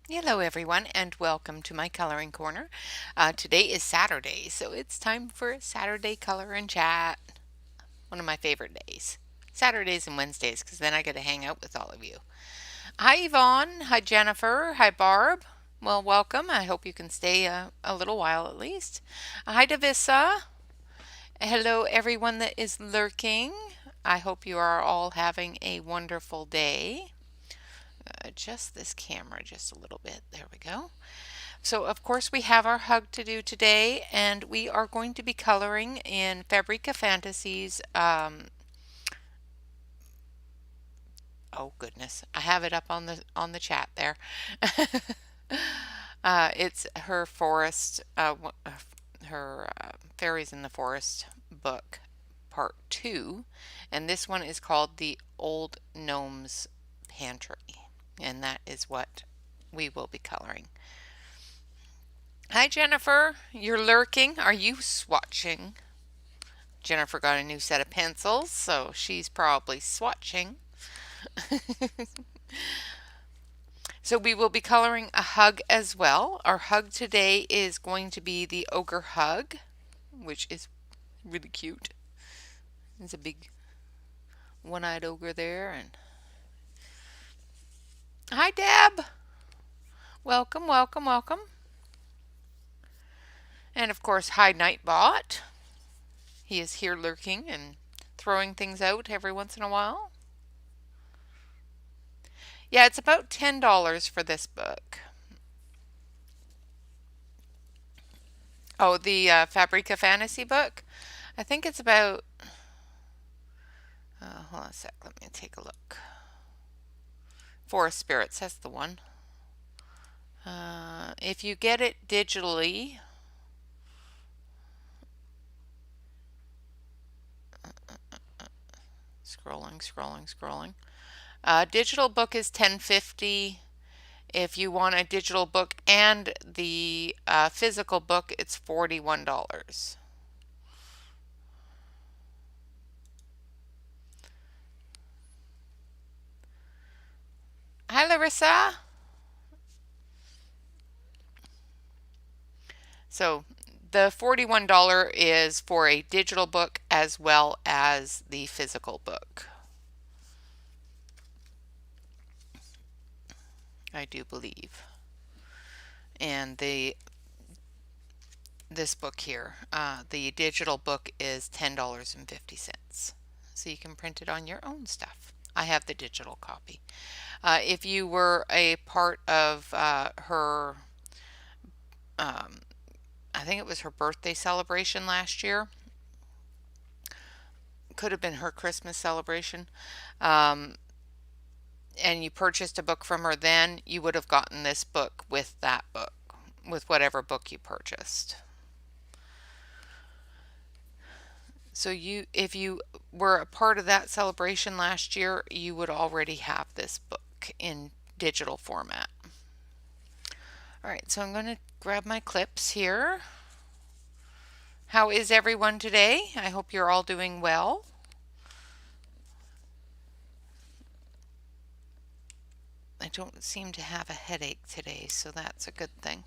Hello everyone and welcome to my coloring corner. Today is Saturday, so it's time for a Saturday color and chat. One of my favorite days. Saturdays and Wednesdays because then I get to hang out with all of you. Hi Yvonne, hi Jennifer, hi Barb. Well, welcome. I hope you can stay a little while at least. Hi Davissa. Hello everyone that is lurking. I hope you are all having a wonderful day. Adjust this camera just a little bit. There we go. So of course we have our hug to do today, and we are going to be coloring in Fabrika Fantasies. Oh goodness, I have it up on the chat there. It's her forest, her Fairies in the Forest book, part 2, and this one is called the Old Gnomes Pantry, and that is what we will be coloring. Hi, Jennifer. You're lurking. Are you swatching? Jennifer got a new set of pencils, so she's probably swatching. So we will be coloring a hug as well. Our hug today is going to be the Ogre Hug, which is really cute. There's a big one-eyed ogre there. And hi, Deb. Welcome, welcome, welcome. And of course, hi, Nightbot. He is here lurking and throwing things out every once in a while. Yeah, it's about $10 for this book. Oh, the Fabrika fantasy book? I think it's about. Hold on a sec, let me take a look. Forest Spirits, that's the one. If you get it digitally, scrolling. Digital book is $10.50. If you want a digital book and the physical book, it's $41. Hi, Larissa. So the $41 is for a digital book as well as the physical book, I do believe. And this book here, the digital book is $10.50. So you can print it on your own stuff. I have the digital copy. If you were a part of her, I think it was her birthday celebration last year, could have been her Christmas celebration, and you purchased a book from her then, you would have gotten this book with that book, with whatever book you purchased. So if you were a part of that celebration last year, you would already have this book in digital format. All right, so I'm going to grab my clips here. How is everyone today? I hope you're all doing well. I don't seem to have a headache today, so that's a good thing.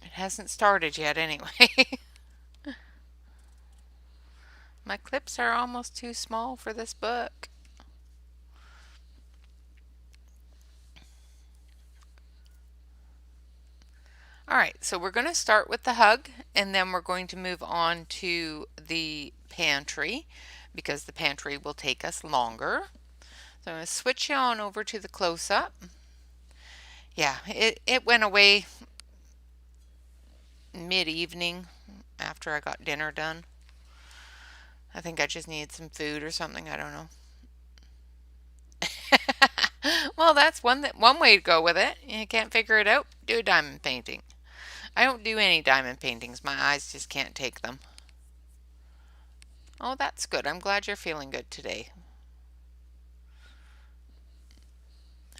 It hasn't started yet anyway. My clips are almost too small for this book. All right, so we're going to start with the hug, and then we're going to move on to the pantry because the pantry will take us longer. So I'm going to switch you on over to the close-up. Yeah, it went away mid-evening after I got dinner done. I think I just needed some food or something. I don't know. Well, that's one way to go with it. You can't figure it out? Do a diamond painting. I don't do any diamond paintings. My eyes just can't take them. Oh, that's good. I'm glad you're feeling good today.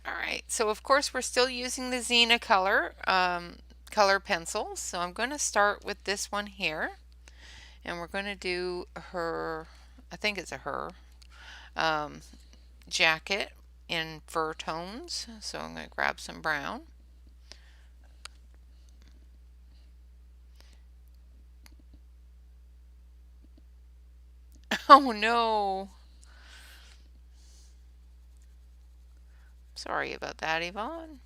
All right, so of course we're still using the Xena color pencils. So I'm going to start with this one here, and we're going to do her, I think it's a her, jacket. in fur tones, so I'm going to grab some brown. Oh no! Sorry about that, Yvonne.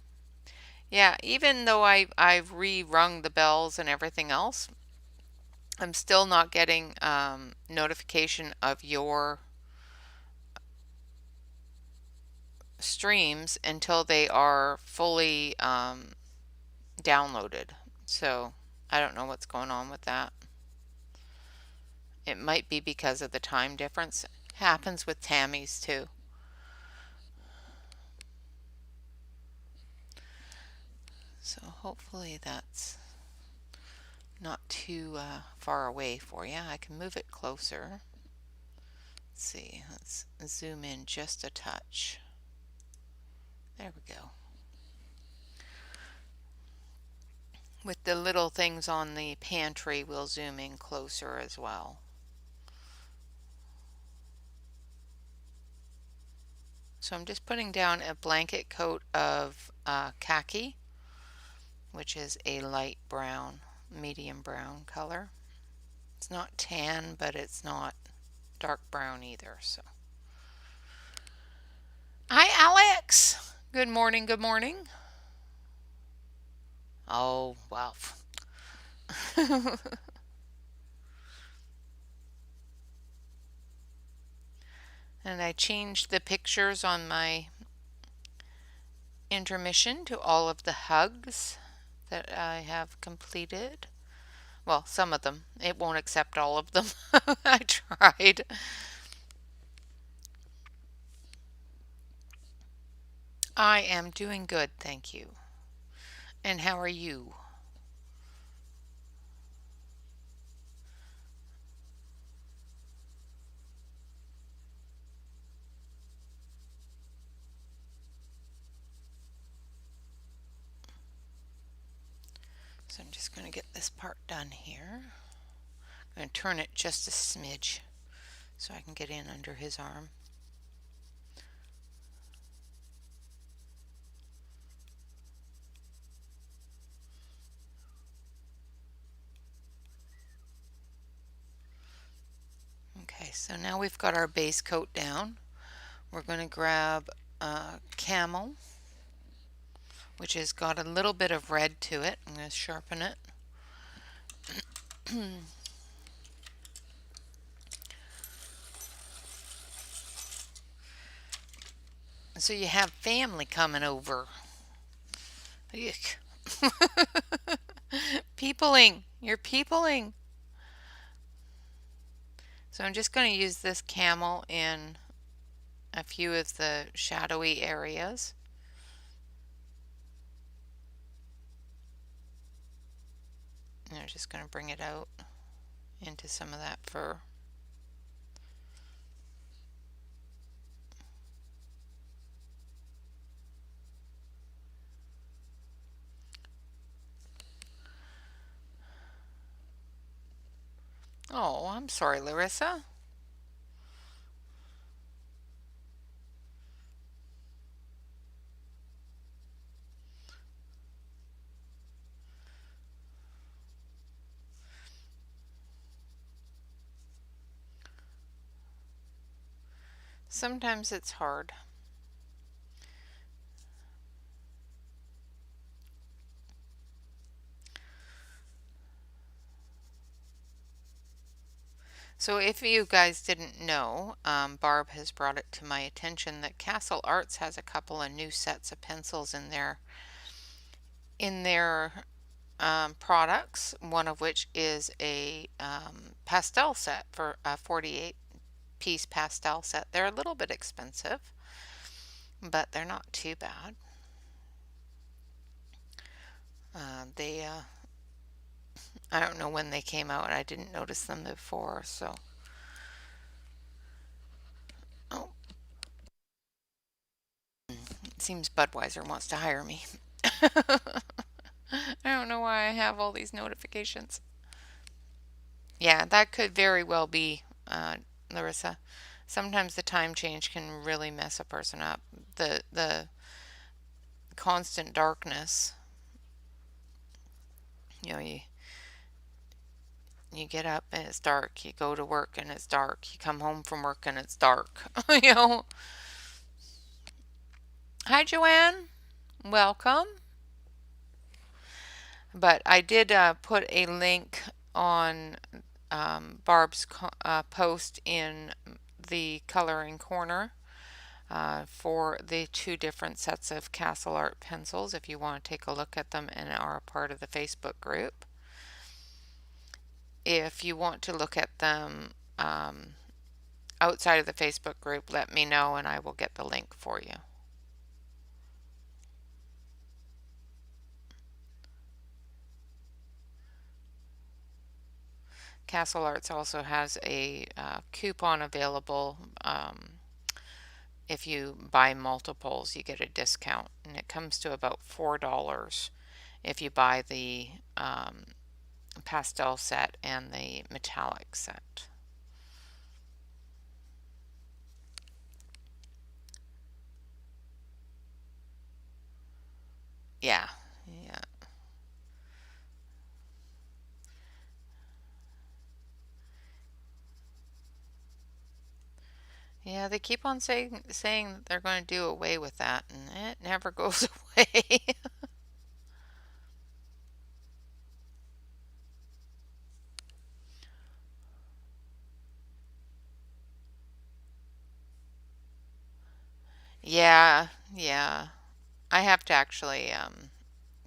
Yeah, even though I've re-rung the bells and everything else, I'm still not getting notification of your streams until they are fully downloaded. So I don't know what's going on with that. It might be because of the time difference. Happens with Tammy's too. So hopefully that's not too far away for you. I can move it closer. Let's see, let's zoom in just a touch. There we go. With the little things on the pantry, we'll zoom in closer as well. So I'm just putting down a blanket coat of khaki, which is a light brown, medium brown color. It's not tan, but it's not dark brown either. So, hi, Alex. Good morning. Good morning. Oh, well. And I changed the pictures on my intermission to all of the hugs that I have completed. Well, some of them. It won't accept all of them. I tried. I am doing good, thank you. And how are you? So I'm just going to get this part done here. I'm going to turn it just a smidge so I can get in under his arm. Okay, so now we've got our base coat down. We're going to grab camel, which has got a little bit of red to it. I'm going to sharpen it. So you have family coming over. Yuck. Peopling. You're peopling. So I'm just going to use this camel in a few of the shadowy areas. And I'm just going to bring it out into some of that fur. Oh, I'm sorry, Larissa. Sometimes it's hard. So if you guys didn't know, Barb has brought it to my attention that Castle Arts has a couple of new sets of pencils in their products, one of which is a pastel set for a 48-piece pastel set. They're a little bit expensive, but they're not too bad. I don't know when they came out. I didn't notice them before, so. Oh, it seems Budweiser wants to hire me. I don't know why I have all these notifications. Yeah, that could very well be, Larissa. Sometimes the time change can really mess a person up. the constant darkness. You know, you get up and it's dark. You go to work and it's dark. You come home from work and it's dark. You know. Hi, Joanne. Welcome. But I did put a link on Barb's post in the coloring corner for the two different sets of Castle Art pencils if you want to take a look at them and are a part of the Facebook group. If you want to look at them outside of the Facebook group, let me know and I will get the link for you. Castle Arts also has a coupon available. If you buy multiples, you get a discount, and it comes to about $4 if you buy the pastel set and the metallic set. Yeah, yeah. Yeah, they keep on saying that they're going to do away with that, and it never goes away. Yeah, yeah. I have to actually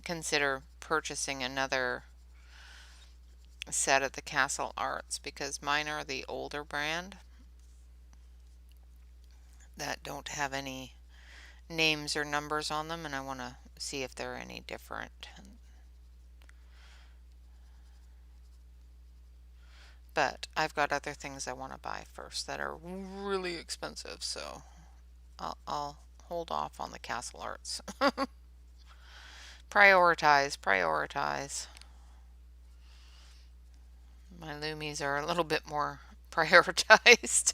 consider purchasing another set of the Castle Arts because mine are the older brand that don't have any names or numbers on them, and I want to see if they're any different. But I've got other things I want to buy first that are really expensive, so I'll hold off on the Castle Arts. Prioritize, prioritize. My Loomies are a little bit more prioritized.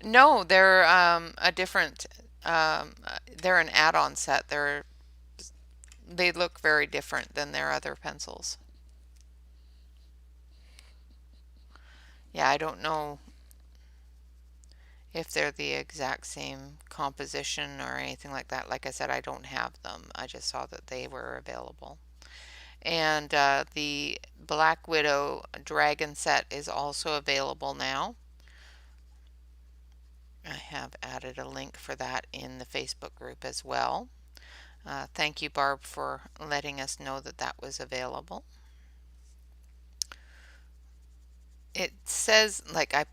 No, they're a different. They're an add-on set. They look very different than their other pencils. Yeah, I don't know if they're the exact same composition or anything like that. Like I said, I don't have them. I just saw that they were available. And the Black Widow Dragon set is also available now. I have added a link for that in the Facebook group as well. Thank you, Barb, for letting us know that that was available. It says, like I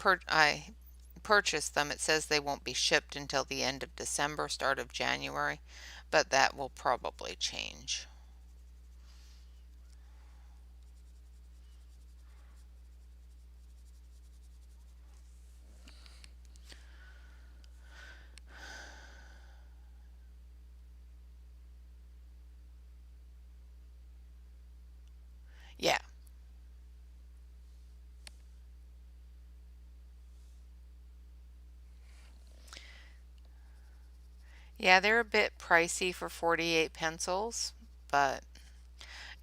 purchased them, it says they won't be shipped until the end of December, start of January, but that will probably change. Yeah. Yeah, they're a bit pricey for 48 pencils, but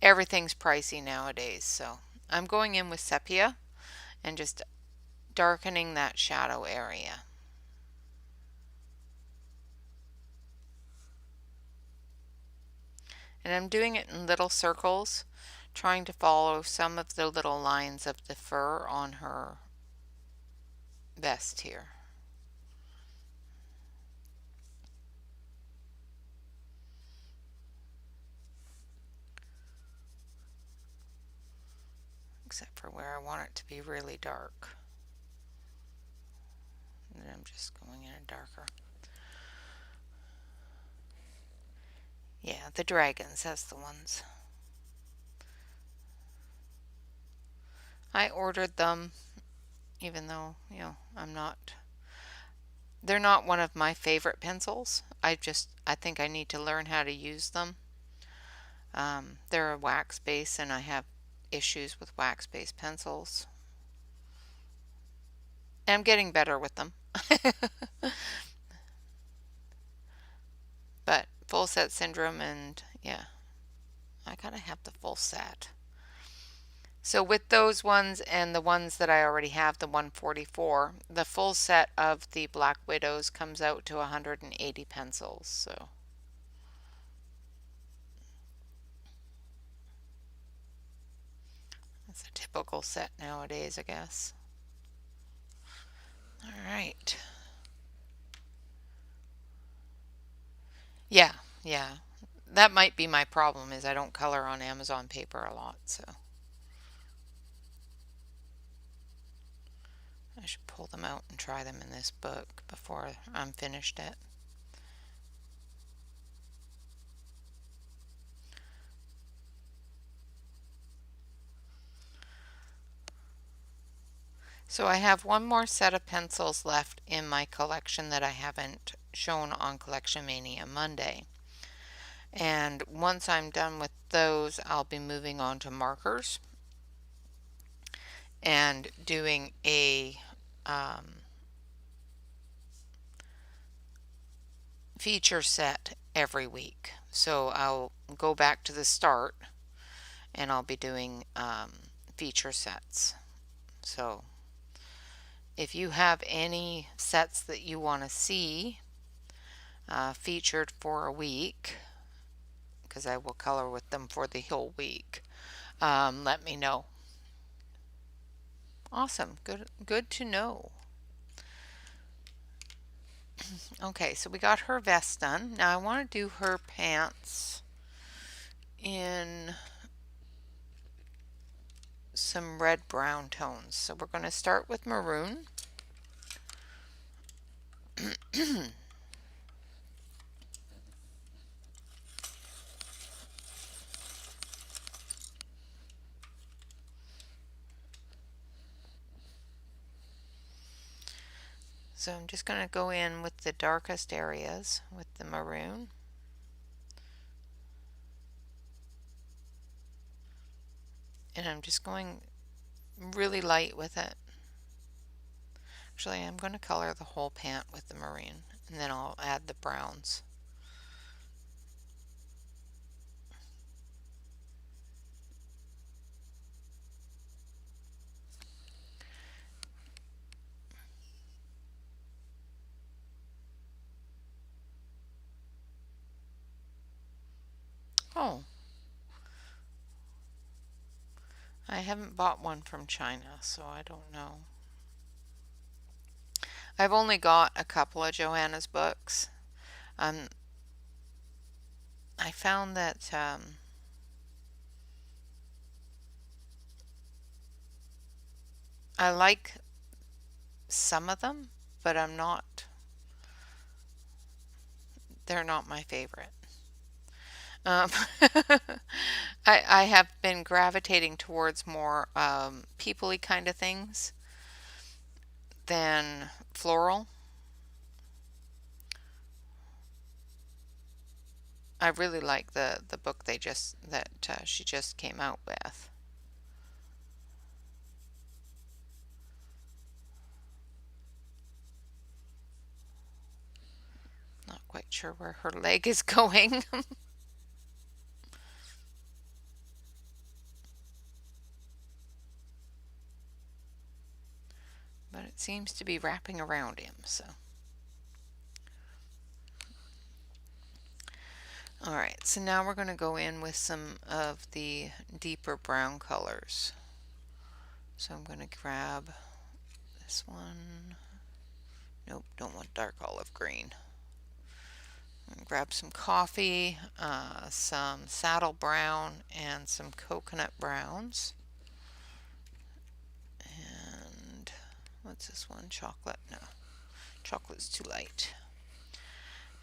everything's pricey nowadays, so I'm going in with sepia and just darkening that shadow area. And I'm doing it in little circles, trying to follow some of the little lines of the fur on her vest here. Except for where I want it to be really dark. And then I'm just going in a darker. Yeah, the dragons, that's the ones. I ordered them, even though, they're not one of my favorite pencils. I think I need to learn how to use them. They're a wax base, and I have issues with wax based pencils. And I'm getting better with them. But full set syndrome, and yeah, I gotta have the full set. So with those ones and the ones that I already have, the 144, the full set of the Black Widows comes out to 180 pencils. So that's a typical set nowadays, I guess. All right. Yeah, yeah. That might be my problem is I don't color on Amazon paper a lot, so I should pull them out and try them in this book before I'm finished it. So I have one more set of pencils left in my collection that I haven't shown on Collection Mania Monday. And once I'm done with those, I'll be moving on to markers and doing a feature set every week. So I'll go back to the start and I'll be doing feature sets. So if you have any sets that you want to see featured for a week, because I will color with them for the whole week, let me know. Awesome. Good to know. Okay, so we got her vest done. Now I want to do her pants in some red brown tones. So we're going to start with maroon. So I'm just going to go in with the darkest areas with the maroon. And I'm just going really light with it. Actually, I'm going to color the whole pant with the maroon, and then I'll add the browns. Oh, I haven't bought one from China, so I don't know. I've only got a couple of Joanna's books. I found that I like some of them, but they're not my favorite. Um, I have been gravitating towards more people-y kind of things than floral. I really like the book she just came out with. Not quite sure where her leg is going. But it seems to be wrapping around him, so. Alright, so now we're going to go in with some of the deeper brown colors. So I'm going to grab this one. Nope, don't want dark olive green. I'm going to grab some coffee, some saddle brown, and some coconut browns. And what's this one? Chocolate? No, chocolate's too light.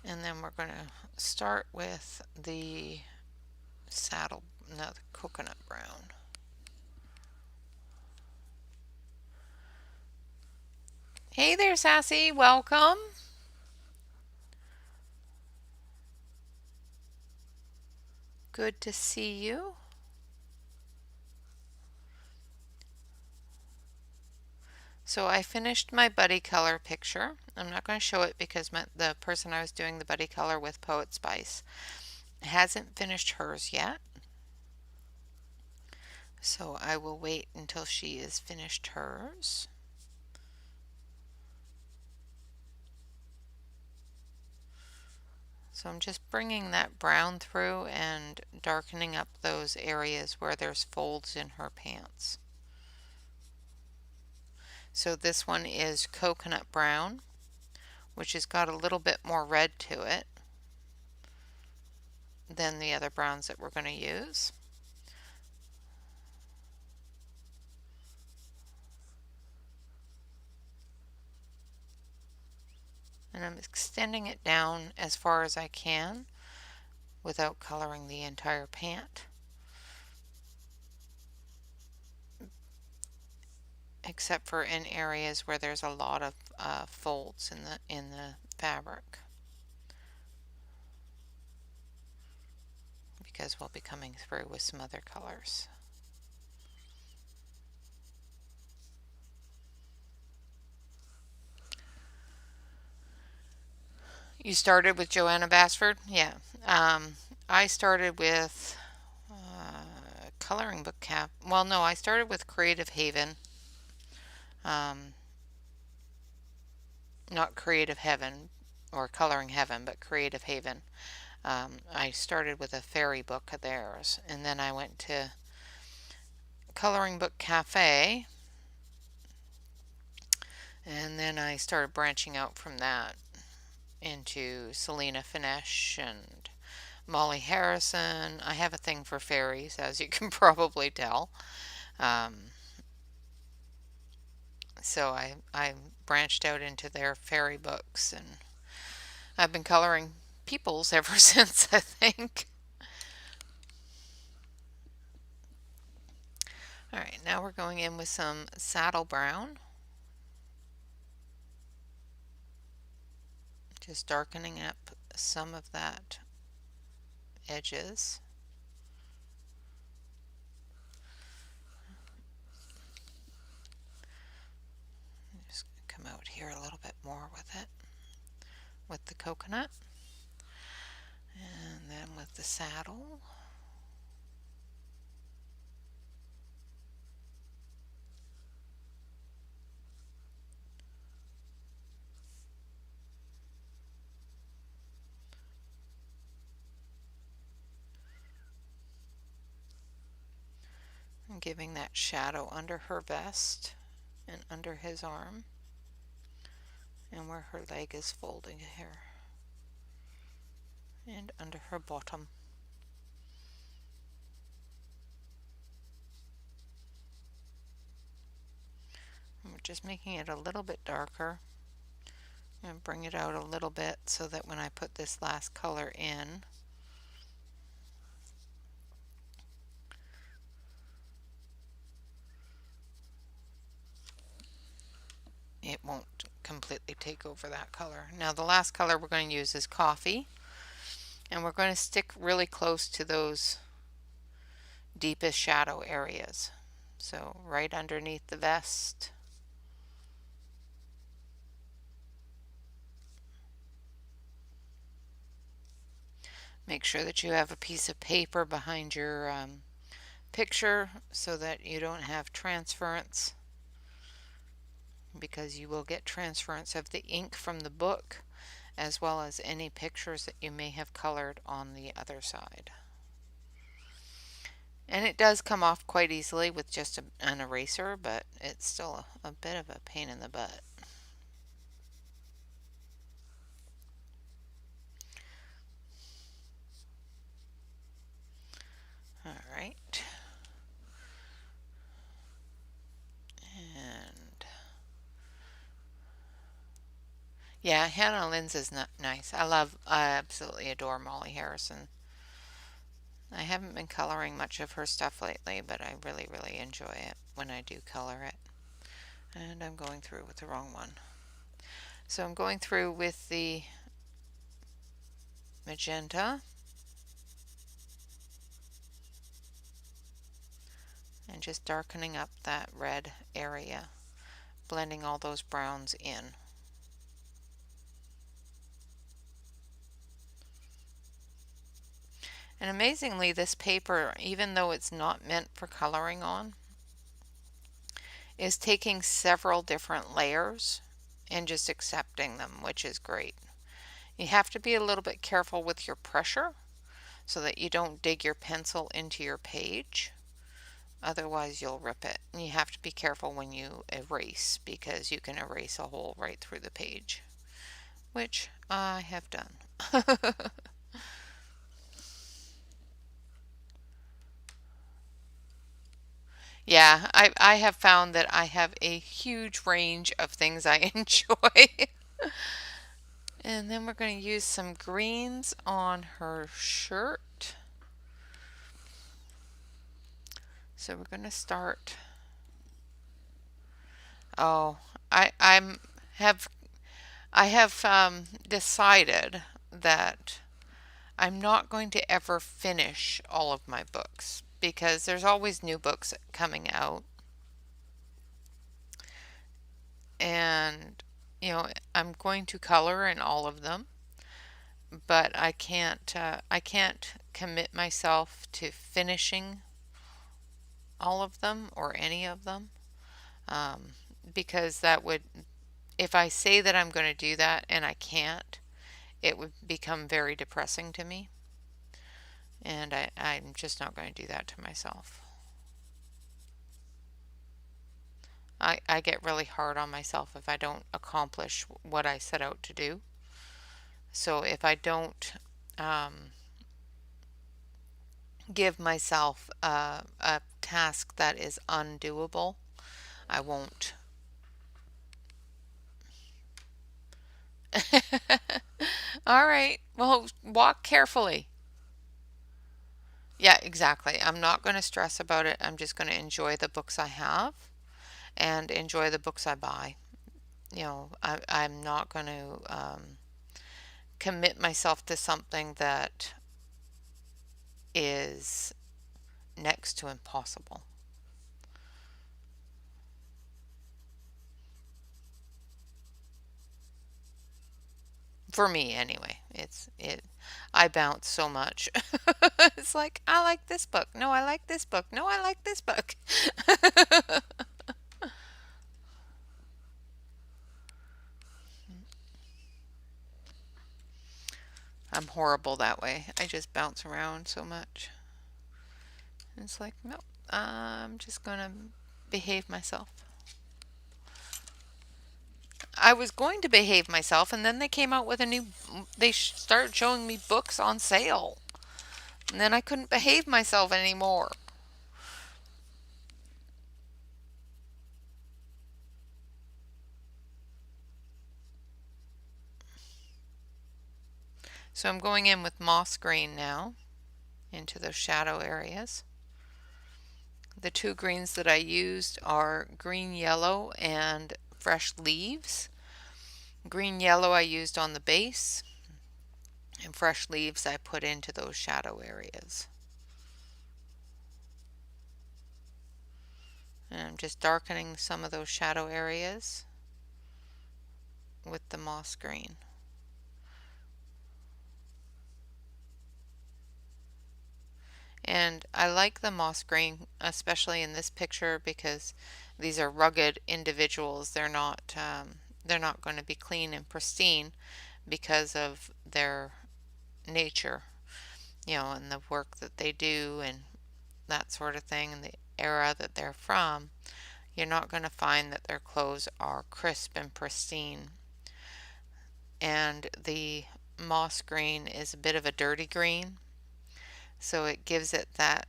And then we're going to start with the the coconut brown. Hey there, Sassy. Welcome. Good to see you. So I finished my buddy color picture. I'm not going to show it because the person I was doing the buddy color with, Poet Spice, hasn't finished hers yet. So I will wait until she is finished hers. So I'm just bringing that brown through and darkening up those areas where there's folds in her pants. So this one is coconut brown, which has got a little bit more red to it than the other browns that we're going to use. And I'm extending it down as far as I can without coloring the entire pant, except for in areas where there's a lot of folds in the fabric, because we'll be coming through with some other colors. You started with Joanna Basford? Yeah. I started with coloring book cap. Well, no, I started with Creative Haven. Not Creative Heaven or Coloring Heaven, but Creative Haven. I started with a fairy book of theirs, and then I went to Coloring Book Cafe, and then I started branching out from that into Selena Finesh and Molly Harrison. I have a thing for fairies, as you can probably tell. So I branched out into their fairy books, and I've been coloring peoples ever since, I think. Alright, now we're going in with some saddle brown. Just darkening up some of that edges. Just come out here a little bit more with it, with the coconut, and then with the saddle. And giving that shadow under her vest and under his arm, and where her leg is folding here, and under her bottom. And we're just making it a little bit darker and bring it out a little bit so that when I put this last color in, it won't completely take over that color. Now the last color we're going to use is coffee, and we're going to stick really close to those deepest shadow areas. So right underneath the vest. Make sure that you have a piece of paper behind your picture so that you don't have transference, because you will get transference of the ink from the book as well as any pictures that you may have colored on the other side. And it does come off quite easily with just an eraser, but it's still a bit of a pain in the butt. Alright. And yeah, Hannah Lynn's is not nice. I absolutely adore Molly Harrison. I haven't been coloring much of her stuff lately, but I really, really enjoy it when I do color it. And I'm going through with the wrong one. So I'm going through with the magenta and just darkening up that red area blending all those browns in. And amazingly, this paper, even though it's not meant for coloring on, is taking several different layers and just accepting them, which is great. You have to be a little bit careful with your pressure so that you don't dig your pencil into your page. Otherwise, you'll rip it. And you have to be careful when you erase because you can erase a hole right through the page, which I have done. Yeah, I have found that I have a huge range of things I enjoy. And then we're going to use some greens on her shirt. So we're going to start. Oh, I I'm have I have decided that I'm not going to ever finish all of my books because there's always new books coming out, and I'm going to color in all of them, but I can't commit myself to finishing all of them or any of them, um, because that would, if I say that I'm going to do that and I can't, it would become very depressing to me, and I'm just not going to do that to myself. I get really hard on myself if I don't accomplish what I set out to do. So if I don't um, give myself a task that is undoable, I won't. All right. Well, walk carefully. Yeah, exactly. I'm not going to stress about it. I'm just going to enjoy the books I have and enjoy the books I buy. I'm not going to commit myself to something that is next to impossible. For me, anyway. I bounce so much. It's like, I like this book. No, I like this book. No, I like this book. I'm horrible that way. I just bounce around so much. It's like, no, I'm just gonna behave myself. I was going to behave myself, and then they came out with a new. They started showing me books on sale, and then I couldn't behave myself anymore. So I'm going in with moss green now into those shadow areas. The two greens that I used are green yellow and fresh leaves. Green yellow I used on the base, and fresh leaves I put into those shadow areas. And I'm just darkening some of those shadow areas with the moss green. And I like the moss green, especially in this picture, because these are rugged individuals. They're not going to be clean and pristine because of their nature, and the work that they do and that sort of thing, and the era that they're from. You're not going to find that their clothes are crisp and pristine. And the moss green is a bit of a dirty green, so it gives it that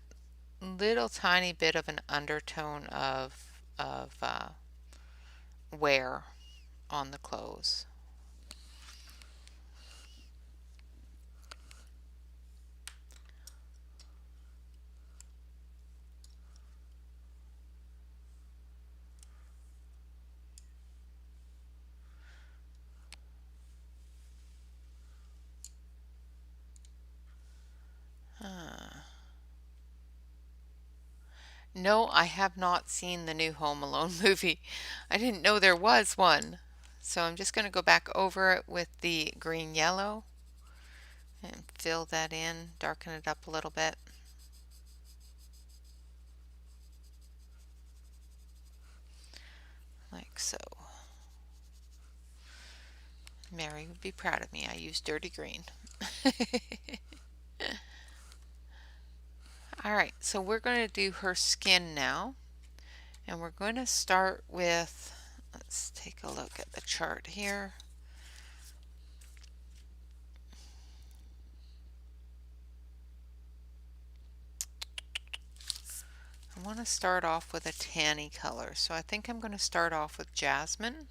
little tiny bit of an undertone of wear on the clothes. No, I have not seen the new Home Alone movie. I didn't know there was one. So I'm just going to go back over it with the green yellow and fill that in, darken it up a little bit. Like so. Mary would be proud of me. I used dirty green. Alright, so we're going to do her skin now. And we're going to start with, let's take a look at the chart here. I want to start off with a tanny color, so I think I'm going to start off with jasmine.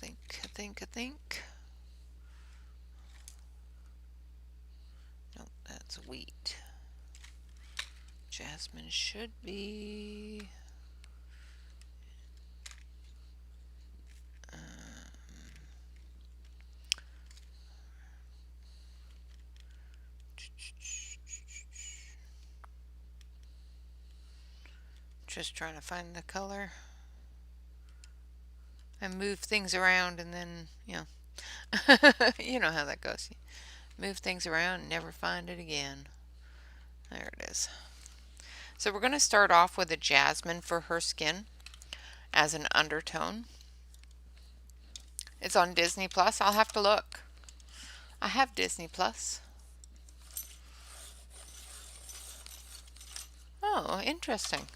I think. Nope, that's wheat. Jasmine should be... just trying to find the color. I move things around and then, you know, you know how that goes. Move things around and never find it again. There it is. So we're going to start off with a jasmine for her skin as an undertone. It's on Disney Plus. I'll have to look. I have Disney Plus. Oh, interesting.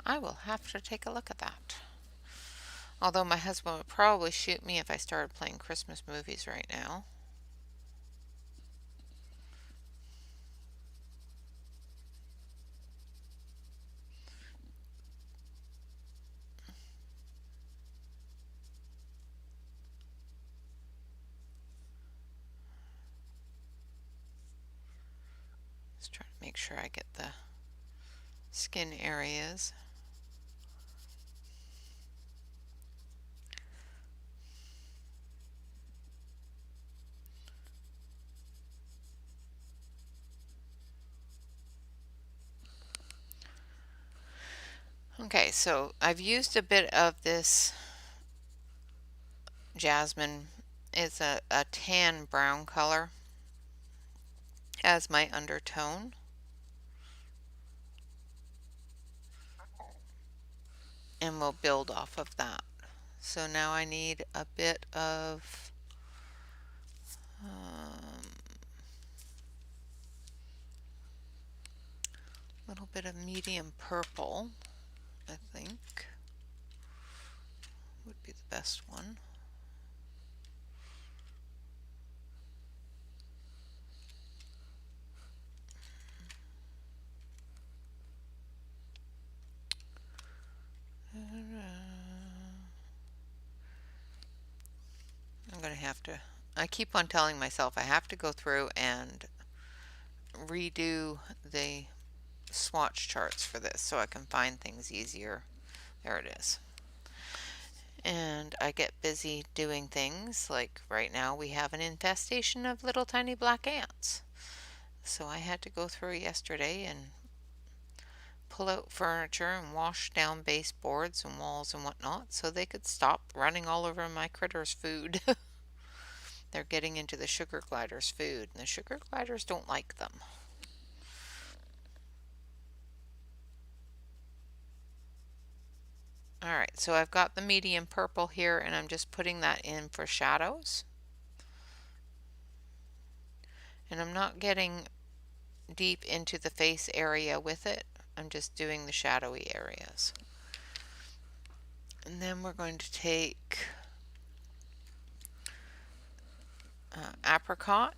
I will have to take a look at that. Although my husband would probably shoot me if I started playing Christmas movies right now. Just trying to make sure I get the skin areas. Okay, so I've used a bit of this jasmine. It's a tan brown color as my undertone. And we'll build off of that. So now I need a bit of little bit of medium purple, I think would be the best one. I'm going to have to, I keep on telling myself I have to go through and redo the swatch charts for this so I can find things easier. There it is. And I get busy doing things like right now we have an infestation of little tiny black ants. So I had to go through yesterday and pull out furniture and wash down baseboards and walls and whatnot so they could stop running all over my critters' food. They're getting into the sugar gliders' food, and the sugar gliders don't like them. Alright, so I've got the medium purple here, and I'm just putting that in for shadows. And I'm not getting deep into the face area with it. I'm just doing the shadowy areas. And then we're going to take apricot,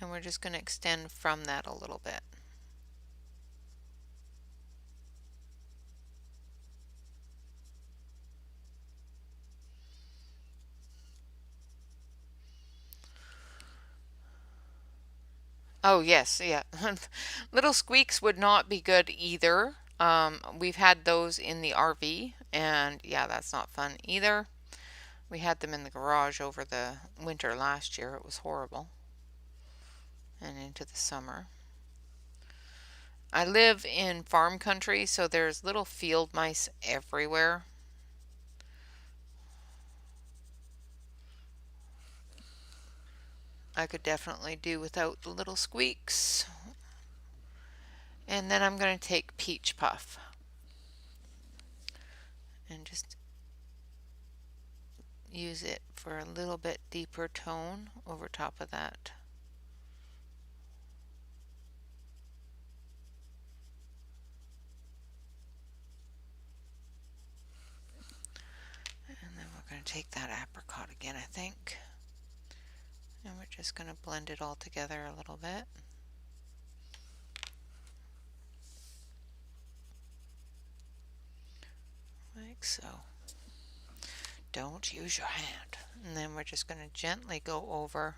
and we're just going to extend from that a little bit. Oh yes, yeah. Little squeaks would not be good either. We've had those in the RV, and yeah, that's not fun either. We had them in the garage over the winter last year. It was horrible. and into the summer. I live in farm country, so there's little field mice everywhere. I could definitely do without the little squeaks. And then I'm going to take Peach Puff and just use it for a little bit deeper tone over top of that. And then we're going to take that apricot again, I think. And we're just going to blend it all together a little bit. Like so. Don't use your hand. And then we're just going to gently go over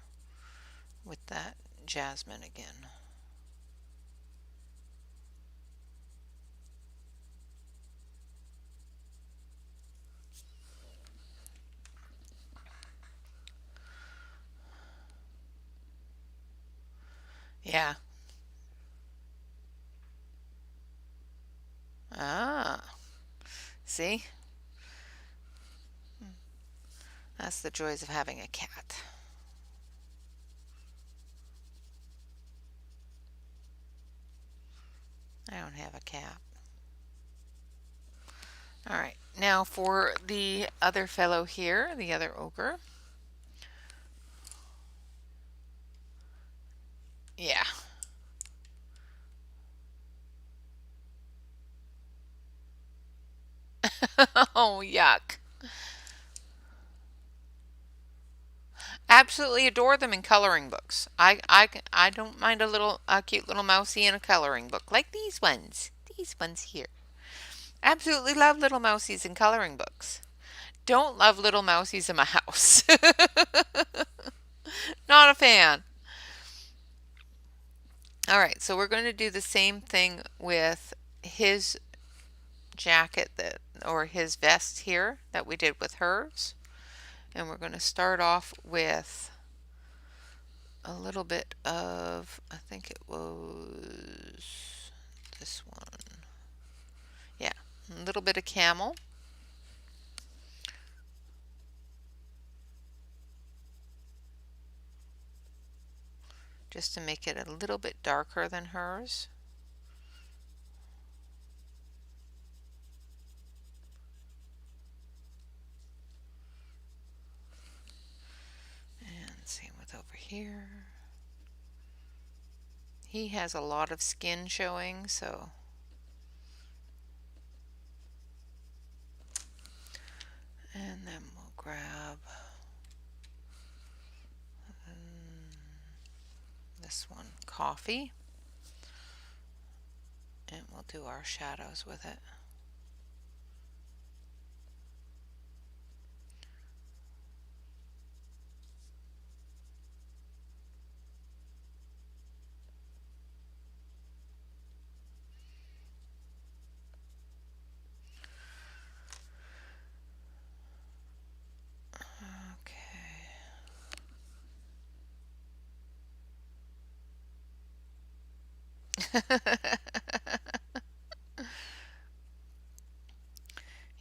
with that jasmine again. Yeah. Ah. See? That's the joys of having a cat. I don't have a cat. Alright, now for the other fellow here, the other ogre. Yeah. Oh, yuck. Absolutely adore them in coloring books. I don't mind a cute little mousey in a coloring book, like these ones. These ones here. Absolutely love little mousies in coloring books. Don't love little mousies in my house. Not a fan. All right, so we're going to do the same thing with his jacket or his vest here that we did with hers. And we're going to start off with a little bit of, I think it was this one. Yeah, a little bit of camel. Just to make it a little bit darker than hers. And same with over here. He has a lot of skin showing, so and then we'll grab this one, coffee, and we'll do our shadows with it.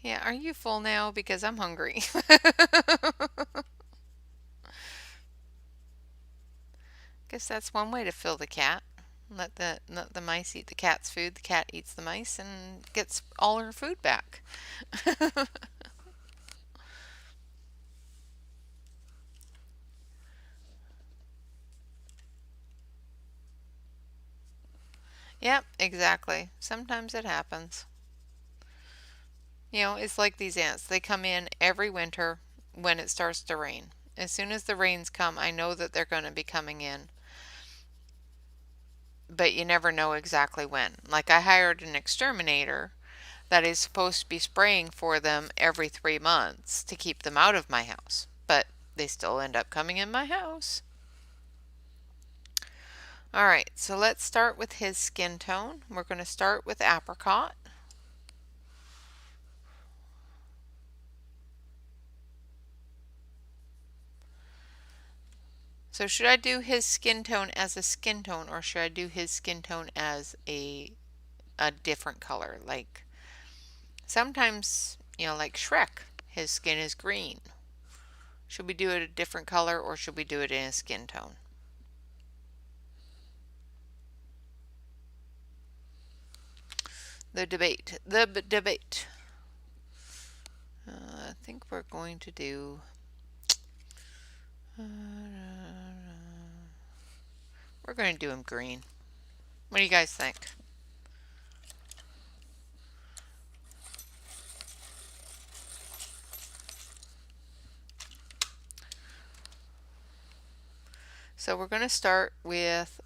Yeah, are you full now? Because I'm hungry. Guess that's one way to fill the cat. Let the mice eat the cat's food. The cat eats the mice and gets all her food back. Yep, exactly. Sometimes it happens. You know, it's like these ants. They come in every winter when it starts to rain. As soon as the rains come, I know that they're going to be coming in. But you never know exactly when. Like I hired an exterminator that is supposed to be spraying for them every 3 months to keep them out of my house. But they still end up coming in my house. Alright, so let's start with his skin tone. We're going to start with apricot. So should I do his skin tone as a skin tone, or should I do his skin tone as a different color? Like sometimes, like Shrek, his skin is green. Should we do it a different color, or should we do it in a skin tone? The debate. The debate. I think we're going to do... we're going to do him green. What do you guys think? So we're going to start with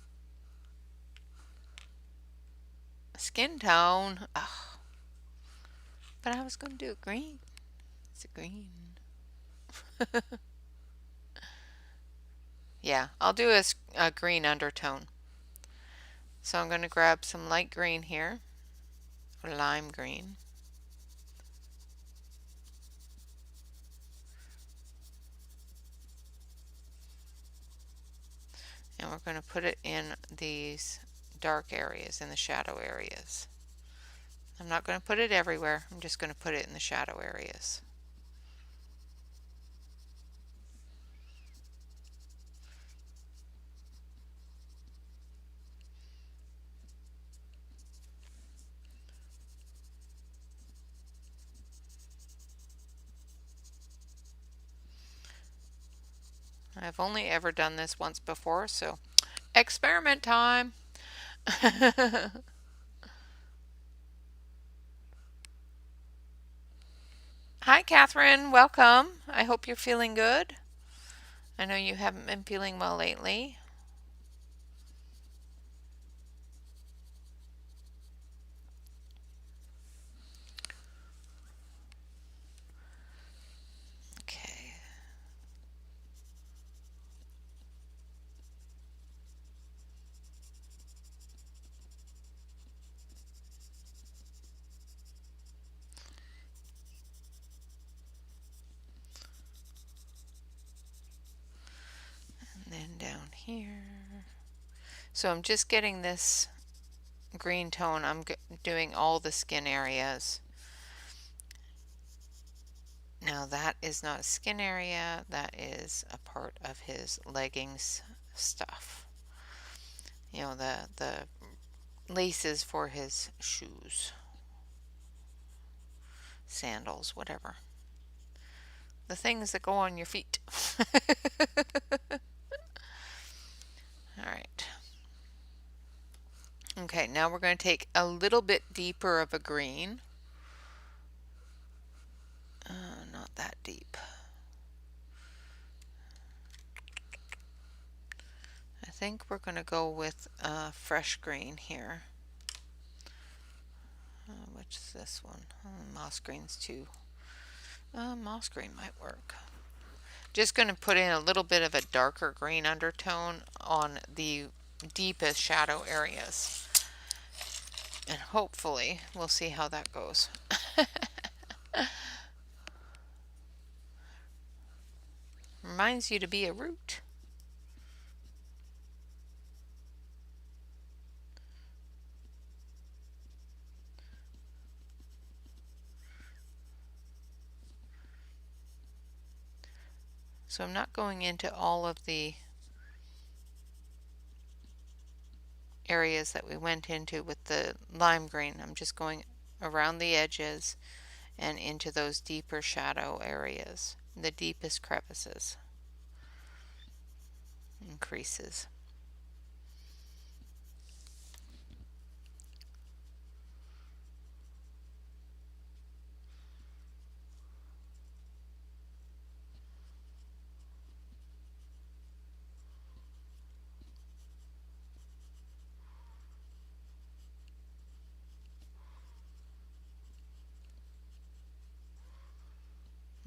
skin tone. Oh, but I was going to do it green. It's a green. Yeah, I'll do a green undertone. So I'm going to grab some light green here, or lime green. And we're going to put it in these dark areas, in the shadow areas. I'm not going to put it everywhere. I'm just going to put it in the shadow areas. I've only ever done this once before, so experiment time. Hi, Catherine. Welcome. I hope you're feeling good. I know you haven't been feeling well lately. Okay. And then down here. So I'm just getting this green tone. I'm doing all the skin areas. Now that is not a skin area, that is a part of his leggings stuff. The laces for his shoes, sandals, whatever. The things that go on your feet. Alright. Okay, now we're going to take a little bit deeper of a green. Not that deep. I think we're going to go with fresh green here. Which is this one? Moss green's too. Moss green might work. Just going to put in a little bit of a darker green undertone on the deepest shadow areas. And hopefully we'll see how that goes. Reminds you to be a root. So I'm not going into all of the areas that we went into with the lime green. I'm just going around the edges and into those deeper shadow areas, the deepest crevices and creases.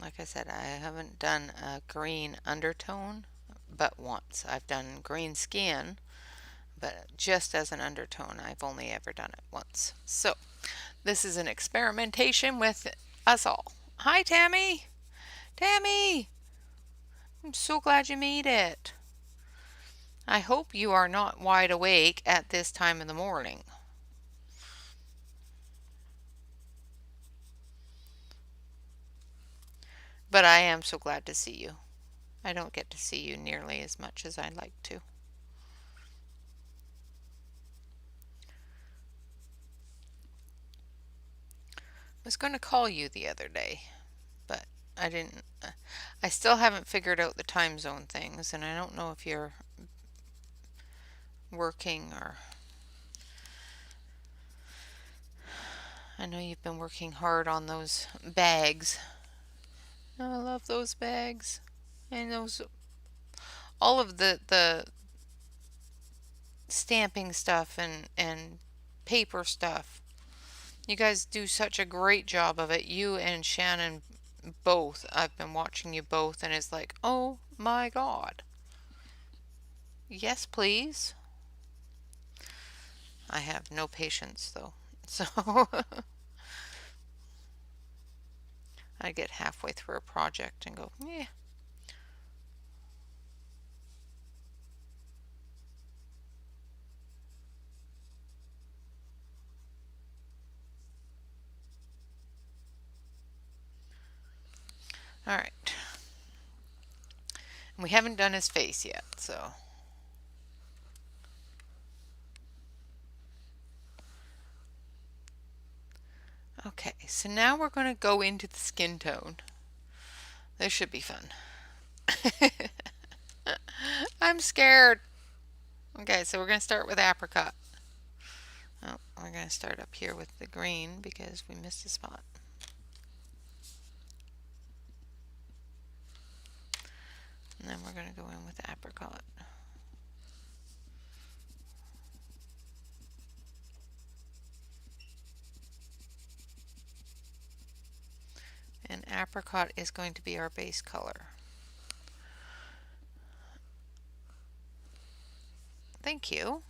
Like I said, I haven't done a green undertone but once. I've done green skin, but just as an undertone. I've only ever done it once. So this is an experimentation with us all. Hi, Tammy. Tammy, I'm so glad you made it. I hope you are not wide awake at this time in the morning. But I am so glad to see you. I don't get to see you nearly as much as I'd like to. I was going to call you the other day, but I didn't. I still haven't figured out the time zone things, and I don't know if you're working or. I know you've been working hard on those bags. I love those bags. And those all of the stamping stuff and paper stuff. You guys do such a great job of it. You and Shannon both. I've been watching you both and it's like, "Oh my God." Yes, please. I have no patience though. So I get halfway through a project and go, "Yeah." All right. We haven't done his face yet, so. Okay, so now we're going to go into the skin tone. This should be fun. I'm scared. Okay, so we're going to start with apricot. Oh, we're going to start up here with the green because we missed a spot. And then we're going to go in with apricot. And apricot is going to be our base color. Thank you.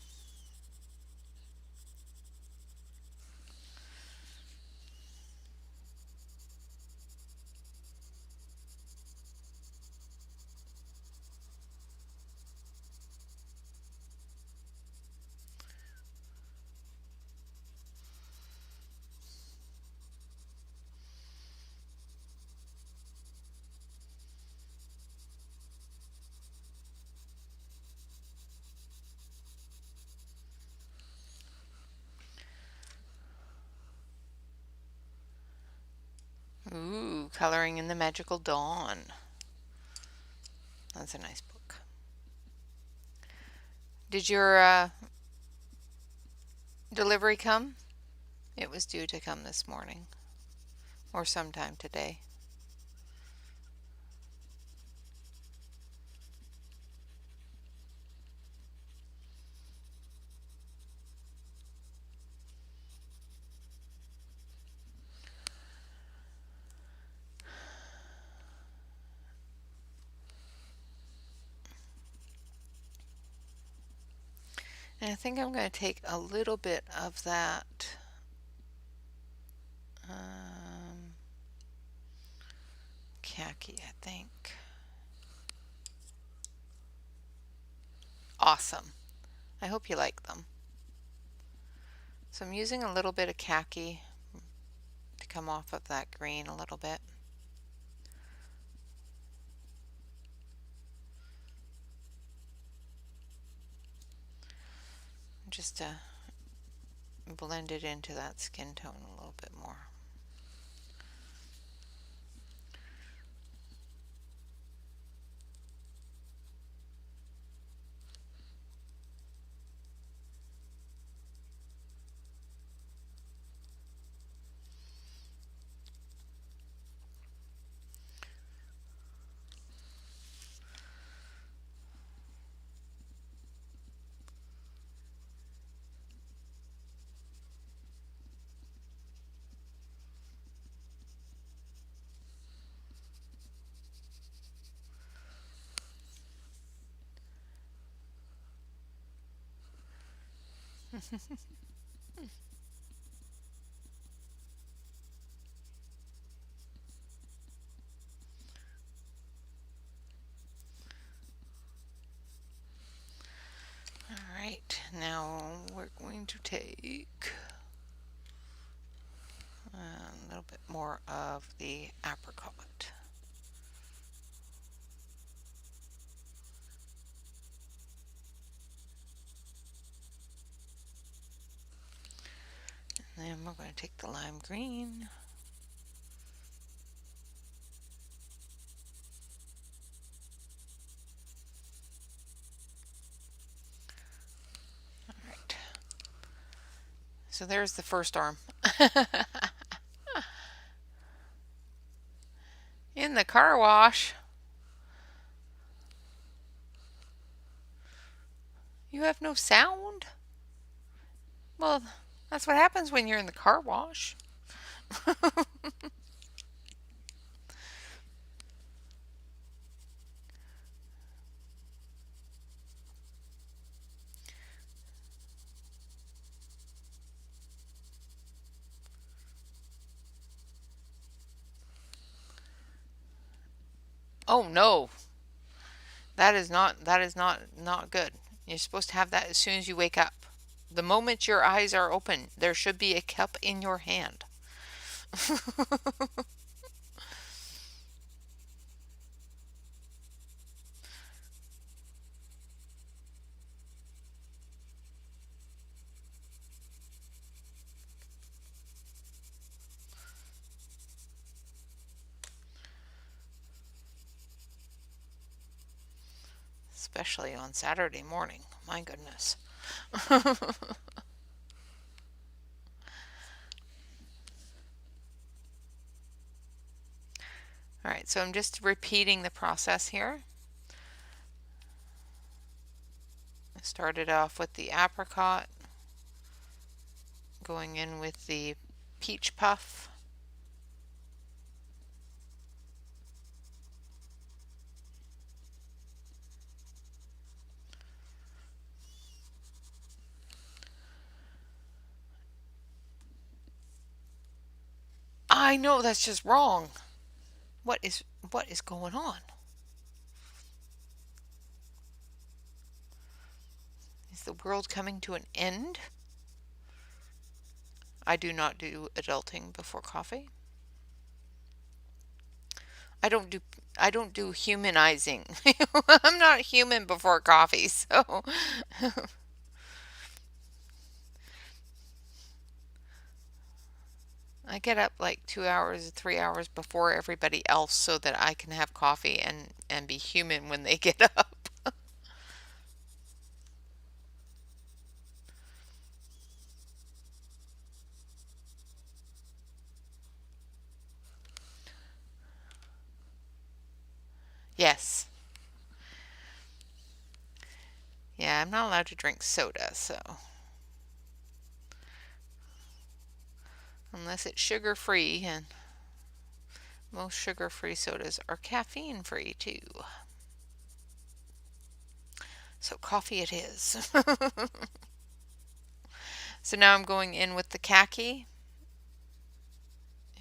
Ooh, Coloring in the Magical Dawn. That's a nice book. Did your delivery come? It was due to come this morning or sometime today. And I think I'm going to take a little bit of that khaki, I think. Awesome. I hope you like them. So I'm using a little bit of khaki to come off of that green a little bit. Just to blend it into that skin tone a little bit more. to take a little bit more of the apricot. And then we're going to take the lime green. All right. So there's the first arm. In the car wash. You have no sound? Well, that's what happens when you're in the car wash. Oh no. That is not good. You're supposed to have that as soon as you wake up. The moment your eyes are open, there should be a cup in your hand. Especially on Saturday morning. My goodness. Alright, so I'm just repeating the process here. I started off with the apricot, going in with the peach puff. I know that's just wrong. What is going on? Is the world coming to an end? I do not do adulting before coffee. I don't do humanizing. I'm not human before coffee, so I get up like 2 hours, 3 hours before everybody else so that I can have coffee and be human when they get up. Yes. Yeah, I'm not allowed to drink soda, so unless it's sugar-free, and most sugar-free sodas are caffeine-free too. So coffee it is. So now I'm going in with the khaki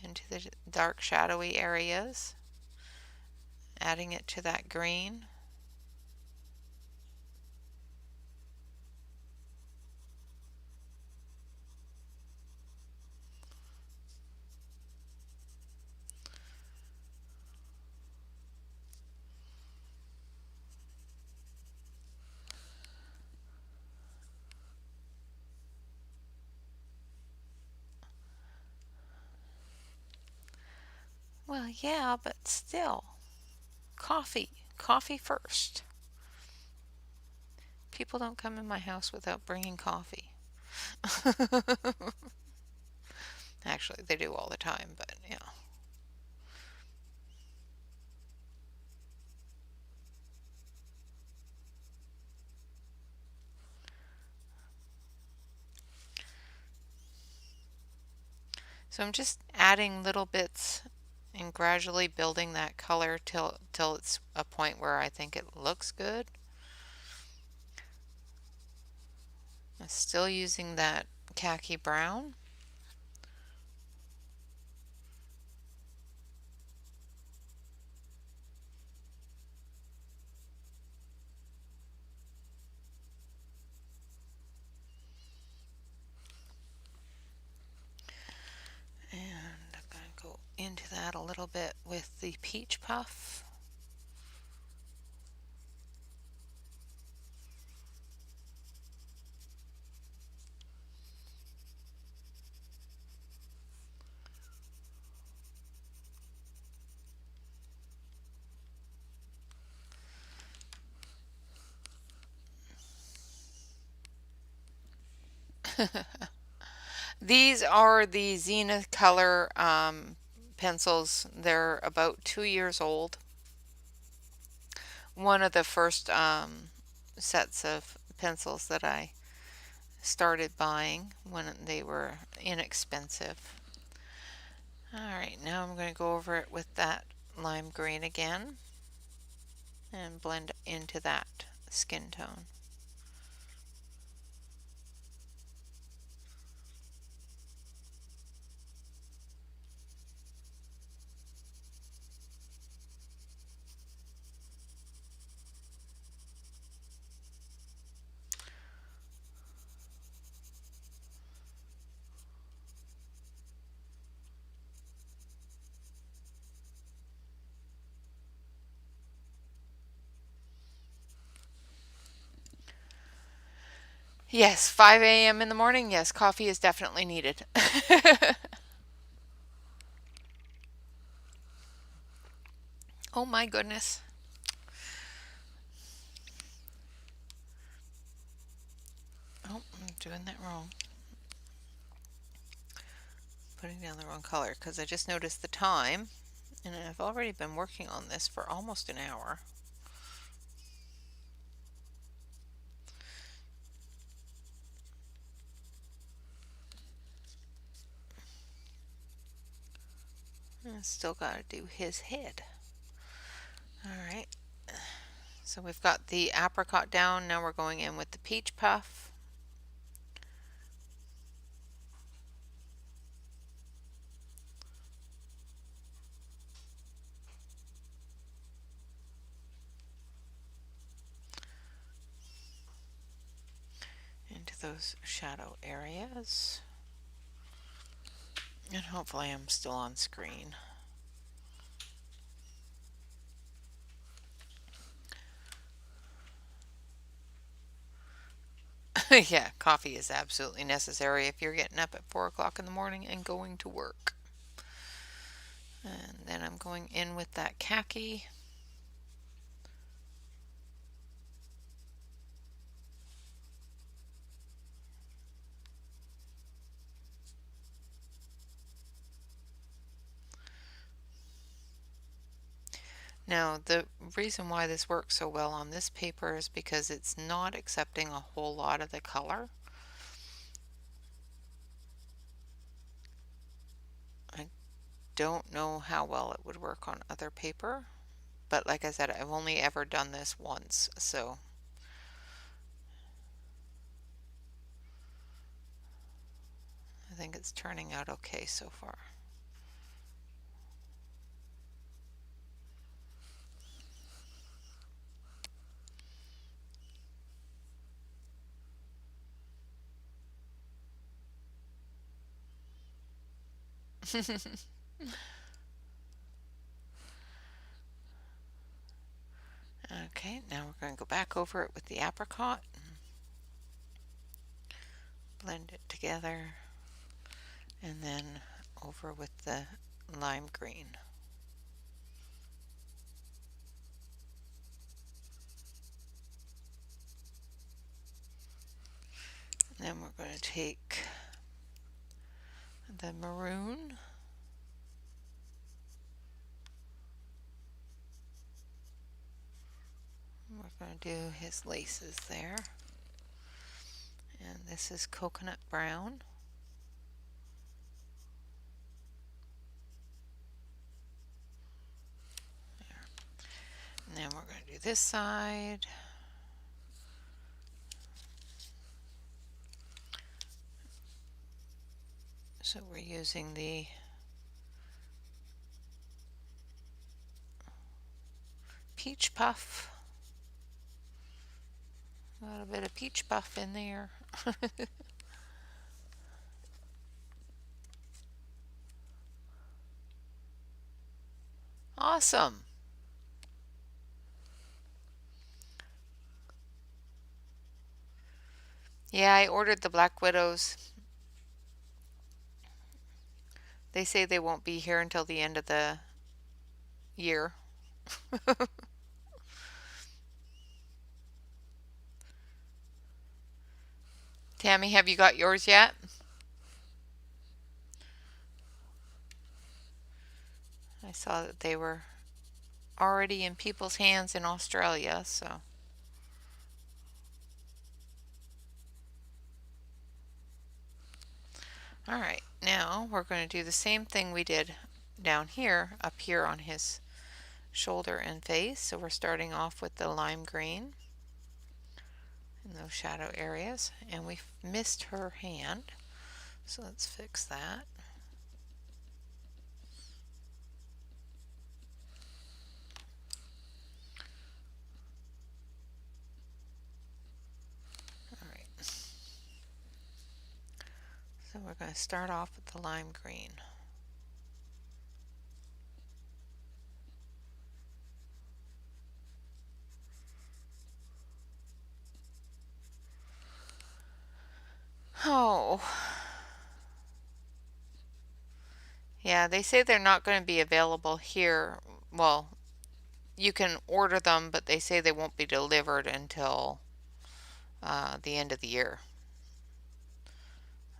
into the dark shadowy areas, adding it to that green. Well, yeah, but still, coffee. Coffee first. People don't come in my house without bringing coffee. Actually, they do all the time, but yeah. So I'm just adding little bits and gradually building that color till it's a point where I think it looks good. I'm still using that khaki brown. that a little bit with the peach puff. These are the Zenith Color pencils. They're about 2 years old. One of the first sets of pencils that I started buying when they were inexpensive. Alright, now I'm going to go over it with that lime green again and blend into that skin tone. Yes, 5 a.m. in the morning. Yes, coffee is definitely needed. Oh my goodness. Oh, I'm doing that wrong. Putting down the wrong color because I just noticed the time and I've already been working on this for almost an hour. And still got to do his head. Alright, so we've got the apricot down. Now we're going in with the peach puff. Into those shadow areas. And hopefully I'm still on screen. Yeah, coffee is absolutely necessary if you're getting up at 4 o'clock in the morning and going to work. And then I'm going in with that khaki. Now, the reason why this works so well on this paper is because it's not accepting a whole lot of the color. I don't know how well it would work on other paper, but like I said, I've only ever done this once, so I think it's turning out okay so far. Okay, now we're going to go back over it with the apricot and blend it together, and then over with the lime green. Then we're going to take the maroon. We're going to do his laces there. And this is coconut brown. There. And then we're going to do this side. So we're using the peach puff. A little bit of peach puff in there. Awesome. Yeah, I ordered the Black Widows. They say they won't be here until the end of the year. Tammy, have you got yours yet? I saw that they were already in people's hands in Australia, so. Alright, now we're going to do the same thing we did down here, up here on his shoulder and face. So we're starting off with the lime green in those shadow areas, and we missed her hand, so let's fix that. Alright, so we're going to start off with the lime green. Oh, yeah, they say they're not going to be available here. Well, you can order them, but they say they won't be delivered until the end of the year,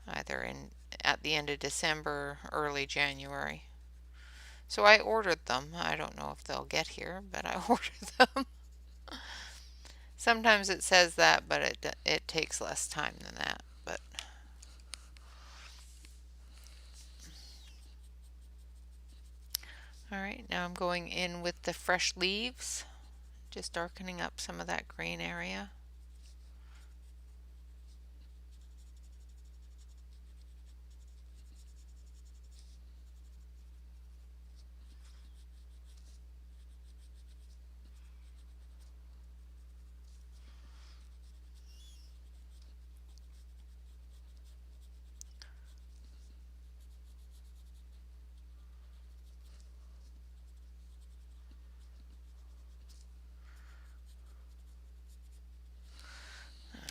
either at the end of December, early January. So I ordered them. I don't know if they'll get here, but I ordered them. Sometimes it says that, but it takes less time than that. But all right, now I'm going in with the fresh leaves, just darkening up some of that green area.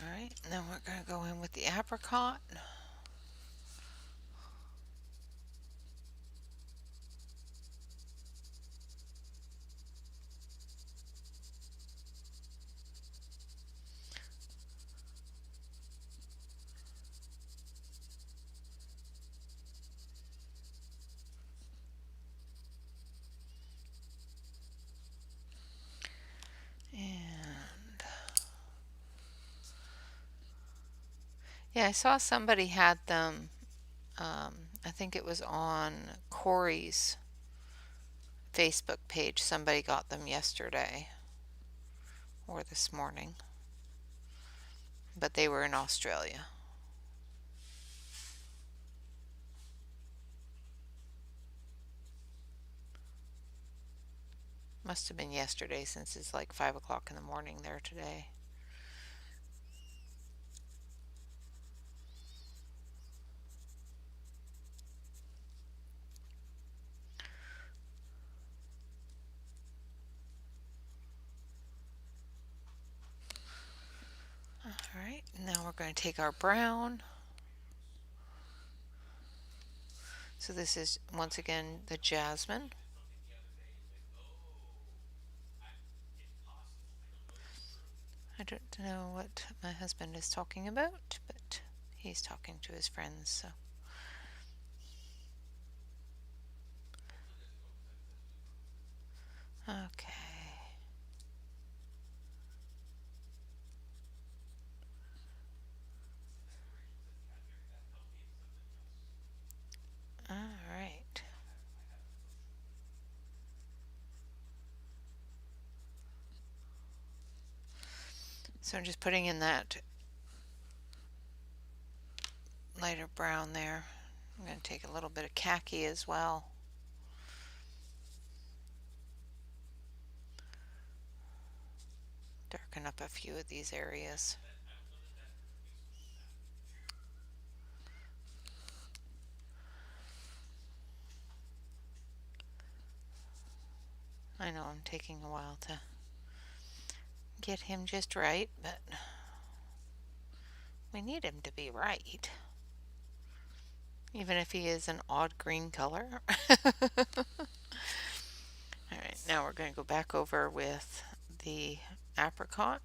All right, then we're going to go in with the apricot. And yeah, I saw somebody had them. I think it was on Corey's Facebook page. Somebody got them yesterday or this morning, but they were in Australia. Must have been yesterday since it's like 5 o'clock in the morning there today. Alright, now we're going to take our brown. So this is once again the jasmine. I don't know what my husband is talking about, but he's talking to his friends, so. Okay. Alright. So I'm just putting in that lighter brown there. I'm going to take a little bit of khaki as well. Darken up a few of these areas. I know I'm taking a while to get him just right, but we need him to be right. Even if he is an odd green color. Alright, now we're going to go back over with the apricot.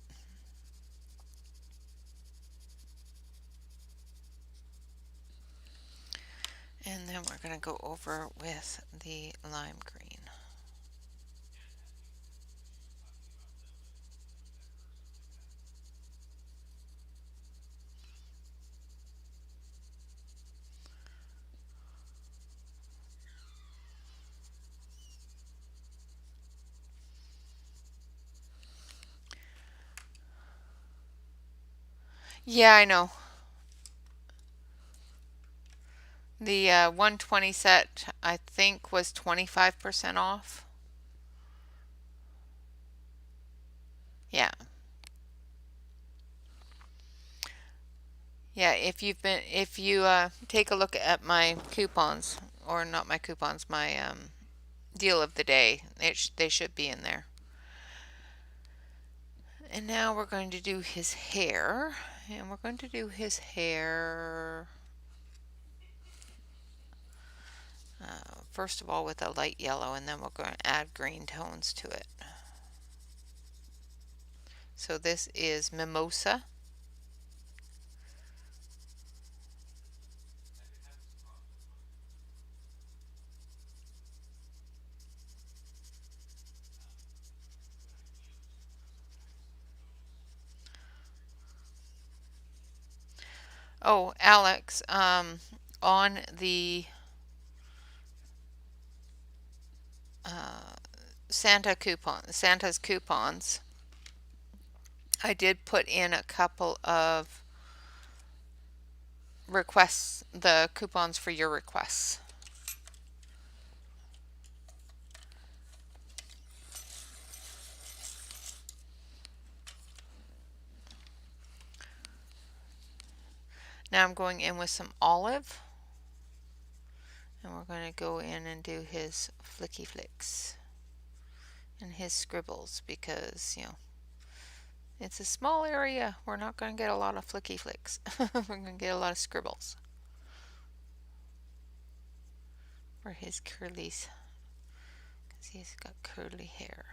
And then we're going to go over with the lime green. Yeah, I know. The 120 set, I think, was 25% off. Yeah. Yeah, if you take a look at my coupons, or not my coupons, my deal of the day, they should be in there. And now we're going to do his hair, and we're going to do his hair first of all with a light yellow, and then we're going to add green tones to it. So this is Mimosa. Oh, Alex, on the Santa's coupons, I did put in a couple of requests, the coupons for your requests. Now I'm going in with some olive, and we're going to go in and do his flicky flicks and his scribbles, because, you know, it's a small area. We're not going to get a lot of flicky flicks. We're going to get a lot of scribbles for his curlies, because he's got curly hair.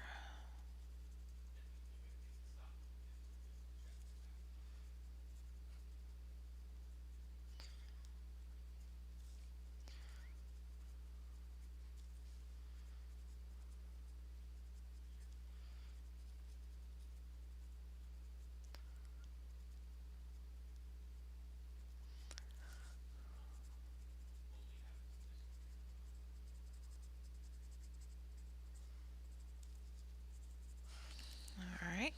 All right.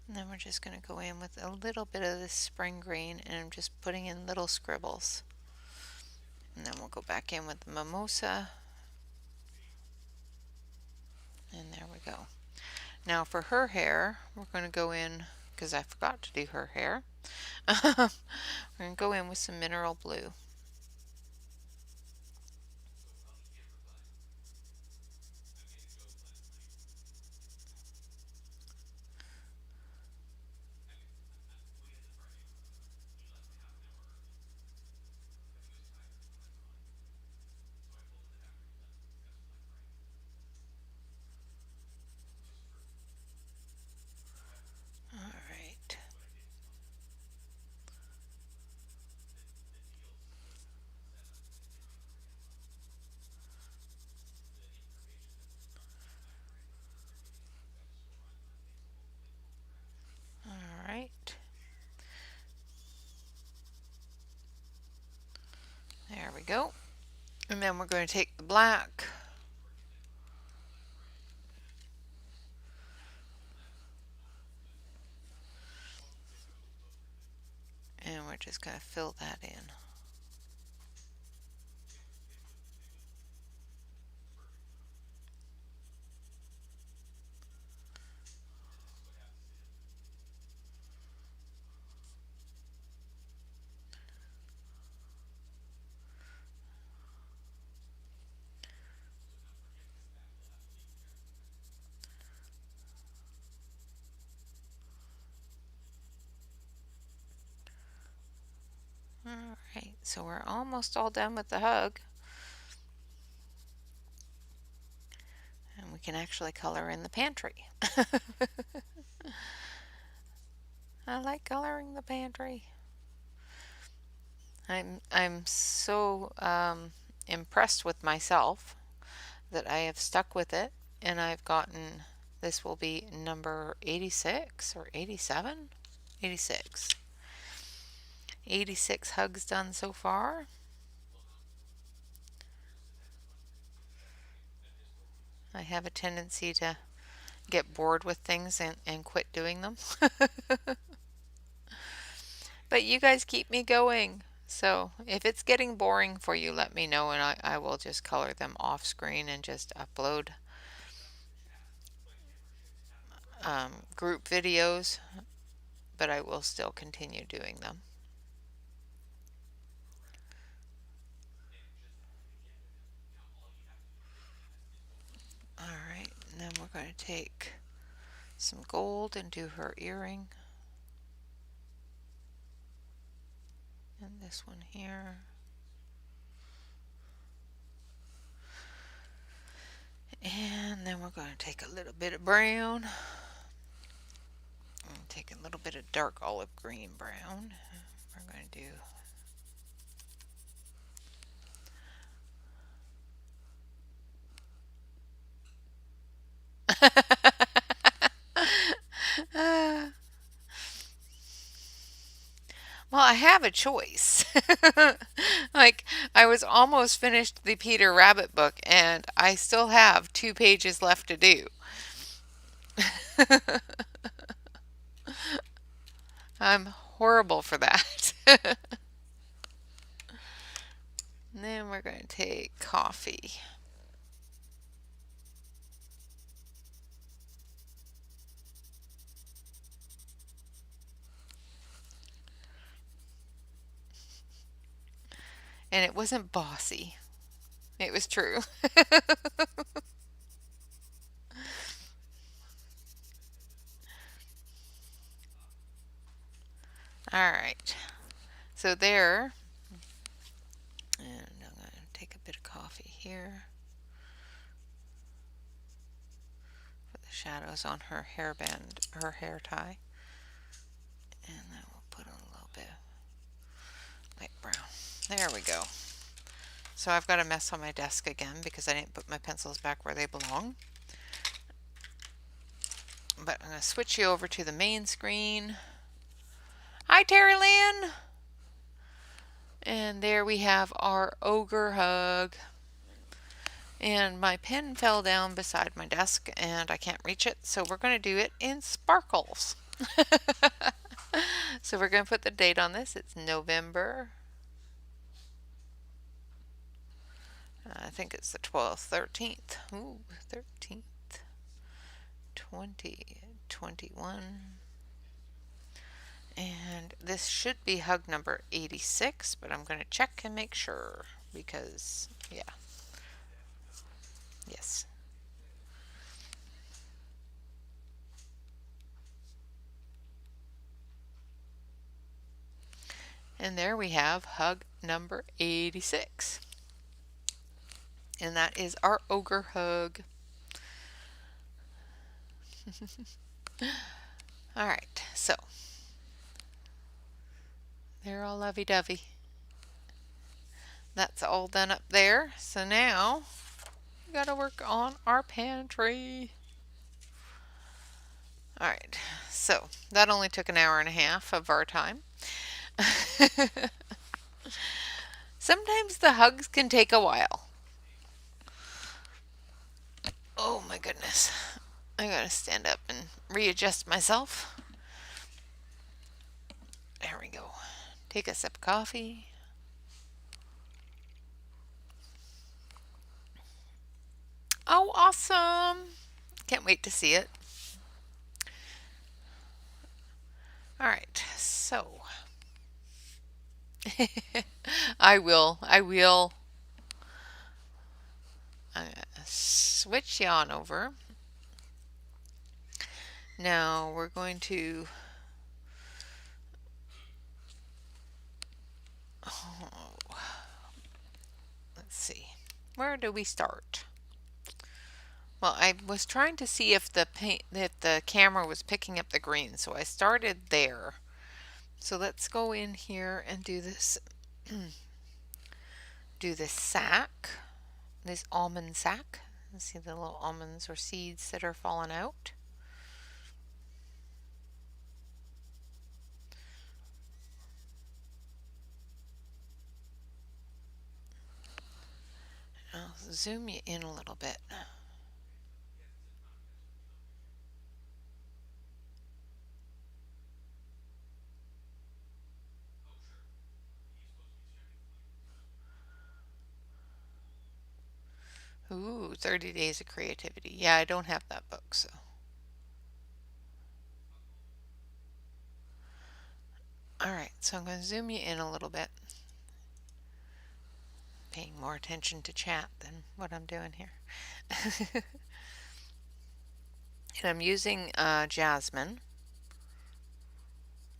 And then we're just going to go in with a little bit of this spring green, and I'm just putting in little scribbles. And then we'll go back in with the mimosa. And there we go. Now for her hair, we're going to go in, because I forgot to do her hair, we're going to go in with some mineral blue. All right. All right. There we go. And then we're going to take the black, and we're just going to fill that in. Alright, so we're almost all done with the hug. And we can actually color in the pantry. I like coloring the pantry. I'm so impressed with myself that I have stuck with it, and I've gotten, this will be number 86 or 87? 86. 86 hugs done so far. I have a tendency to get bored with things and quit doing them. But you guys keep me going. So if it's getting boring for you, let me know, and I will just color them off screen and just upload group videos, but I will still continue doing them. Alright, and then we're going to take some gold and do her earring. And this one here. And then we're going to take a little bit of brown. And take a little bit of dark olive green brown. We're going to do well, I have a choice. Like, I was almost finished the Peter Rabbit book, and I still have 2 pages left to do. I'm horrible for that. And then we're going to take coffee. And it wasn't bossy. It was true. Alright. So there. And I'm going to take a bit of coffee here. For the shadows on her hairband, her hair tie. And then we'll put on a little bit light brown. There we go. So I've got a mess on my desk again because I didn't put my pencils back where they belong. But I'm going to switch you over to the main screen. Hi, Terry Lynn! And there we have our ogre hug. And my pen fell down beside my desk and I can't reach it, so we're going to do it in sparkles. So we're going to put the date on this. It's November. I think it's the 12th, 13th. Ooh, 13th. 2021. And this should be hug number 86, but I'm going to check and make sure because, yeah. Yes. And there we have hug number 86. And that is our ogre hug. Alright, so they're all lovey-dovey. That's all done up there. So now we gotta work on our pantry. Alright, so that only took an hour and a half of our time. Sometimes the hugs can take a while. Oh my goodness. I gotta stand up and readjust myself. There we go. Take a sip of coffee. Oh, awesome! Can't wait to see it. Alright, so I will switch you on over. Now we're going to Where do we start? Well, I was trying to see if the camera was picking up the green, so I started there. So let's go in here and do this do this sack, this almond sack. See the little almonds or seeds that are falling out. I'll zoom you in a little bit. Ooh, 30 Days of Creativity. Yeah, I don't have that book, so. Alright, so I'm going to zoom you in a little bit. Paying more attention to chat than what I'm doing here. And I'm using Jasmine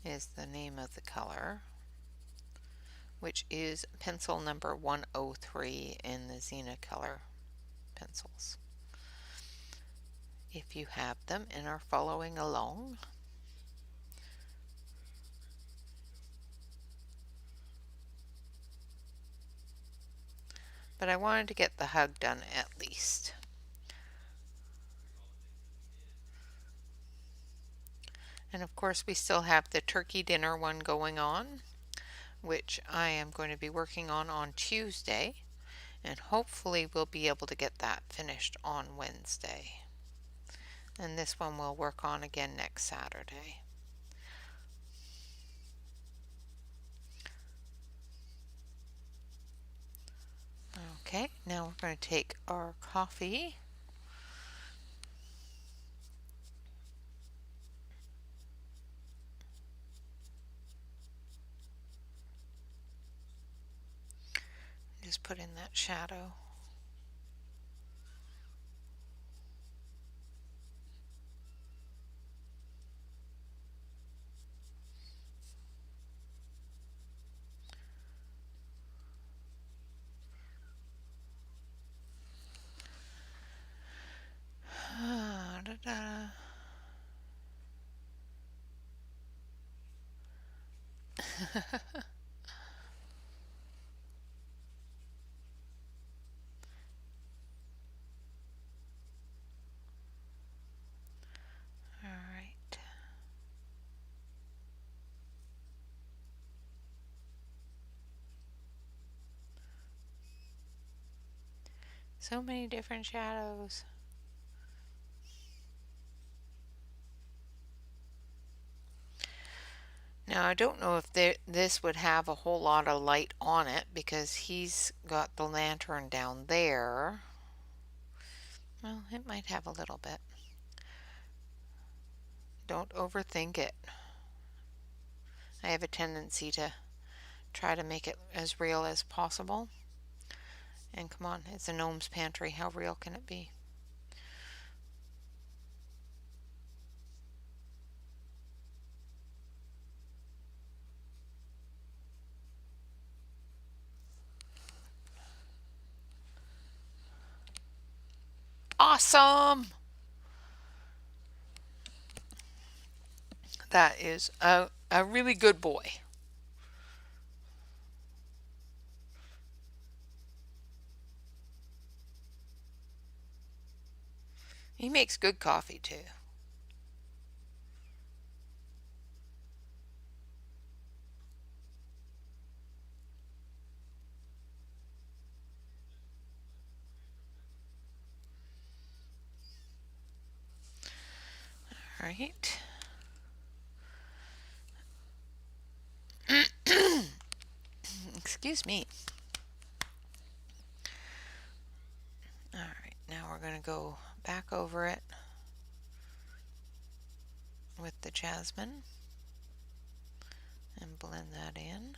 is the name of the color, which is pencil number 103 in the Xena color pencils. If you have them and are following along. But I wanted to get the hug done at least. And of course we still have the turkey dinner one going on, which I am going to be working on Tuesday, and hopefully we'll be able to get that finished on Wednesday. And this one we'll work on again next Saturday. Okay, now we're going to take our coffee. Just put in that shadow. Da, da. Alright. So many different shadows. Now I don't know if this would have a whole lot of light on it because he's got the lantern down there. Well, it might have a little bit. Don't overthink it. I have a tendency to try to make it as real as possible. And come on, it's a Gnome's Pantry. How real can it be? Awesome! That is a really good boy. He makes good coffee too. All right. Excuse me. All right, now we're going to go back over it with the jasmine and blend that in.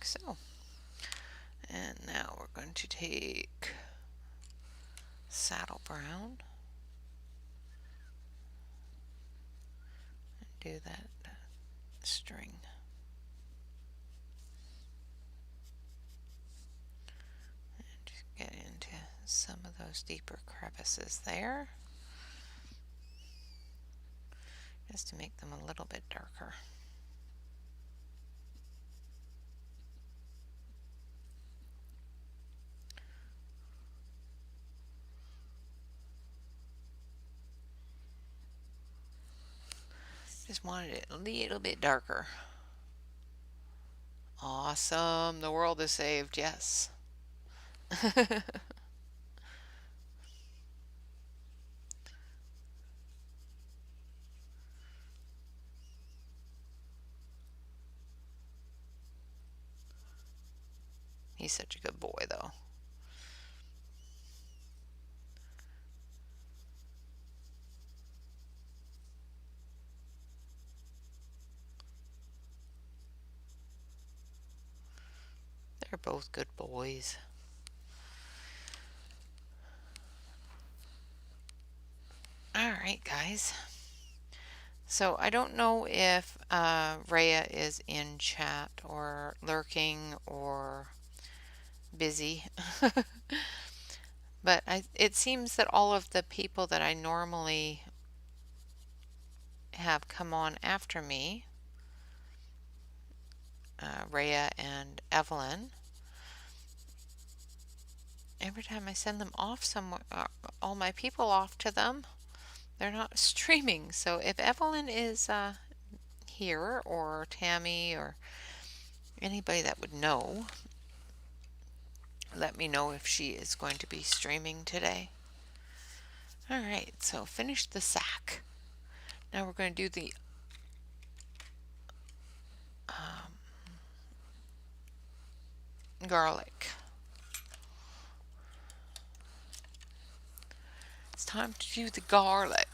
like so. And now we're going to take saddle brown and do that string. And just get into some of those deeper crevices there, just to make them a little bit darker. Just wanted it a little bit darker. Awesome. The world is saved. Yes. He's such a good boy, though. They're both good boys. Alright, guys. So I don't know if Rhea is in chat or lurking or busy. But it seems that all of the people that I normally have come on after me, Rhea and Evelyn, every time I send them off somewhere, all my people off to them, they're not streaming. So if Evelyn is here, or Tammy, or anybody that would know, let me know if she is going to be streaming today. Alright, so finish the sack. Now we're going to do the garlic. It's time to do the garlic.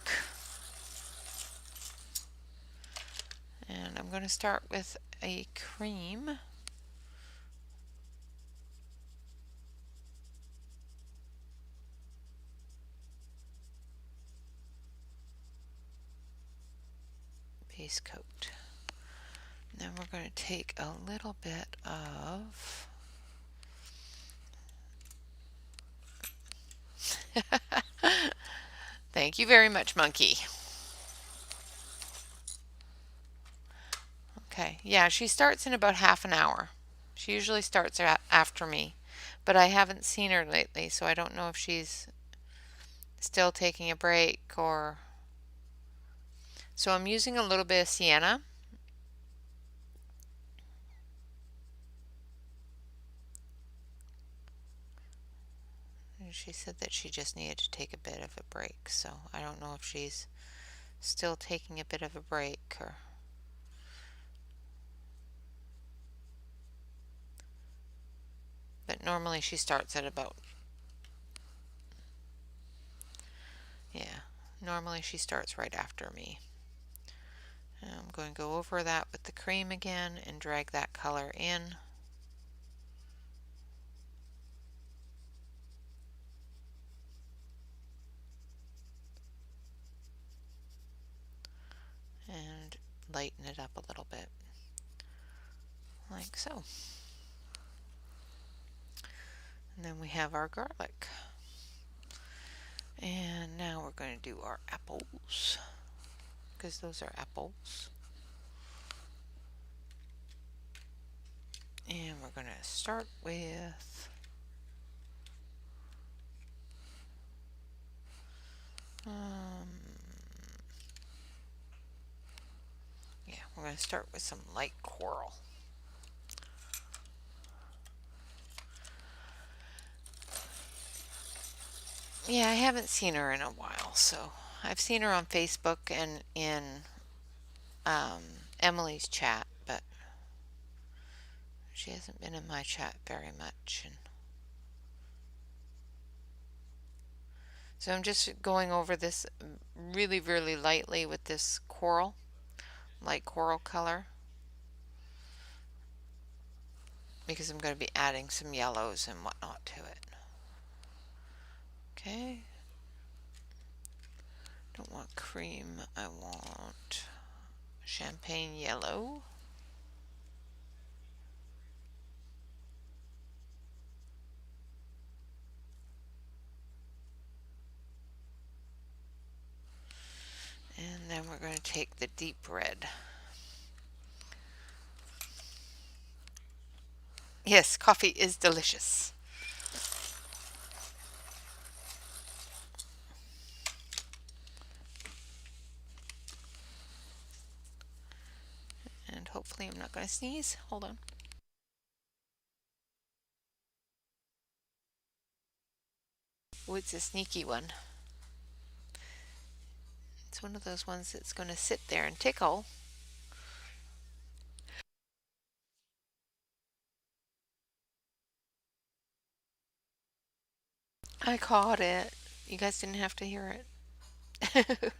And I'm going to start with a cream. Base coat. Then we're going to take a little bit of thank you very much, monkey. Okay, yeah, she starts in about half an hour. She usually starts after me, but I haven't seen her lately, so I don't know if she's still taking a break or... So I'm using a little bit of sienna. She said that she just needed to take a bit of a break, so I don't know if she's still taking a bit of a break or... But normally she starts at about... Yeah, normally she starts right after me. And I'm going to go over that with the cream again and drag that color in. And lighten it up a little bit, like so. And then we have our garlic. And now we're going to do our apples, because those are apples. And we're going to start with yeah, we're going to start with some light coral. Yeah, I haven't seen her in a while, so I've seen her on Facebook and in Emily's chat, but she hasn't been in my chat very much. And so I'm just going over this really, really lightly with this coral, light coral color. because I'm going to be adding some yellows and whatnot to it. Okay. Don't want cream, I want champagne yellow. And then we're going to take the deep red. Yes, coffee is delicious. And hopefully I'm not going to sneeze. Hold on. Oh, it's a sneaky one. It's one of those ones that's going to sit there and tickle. I caught it. You guys didn't have to hear it.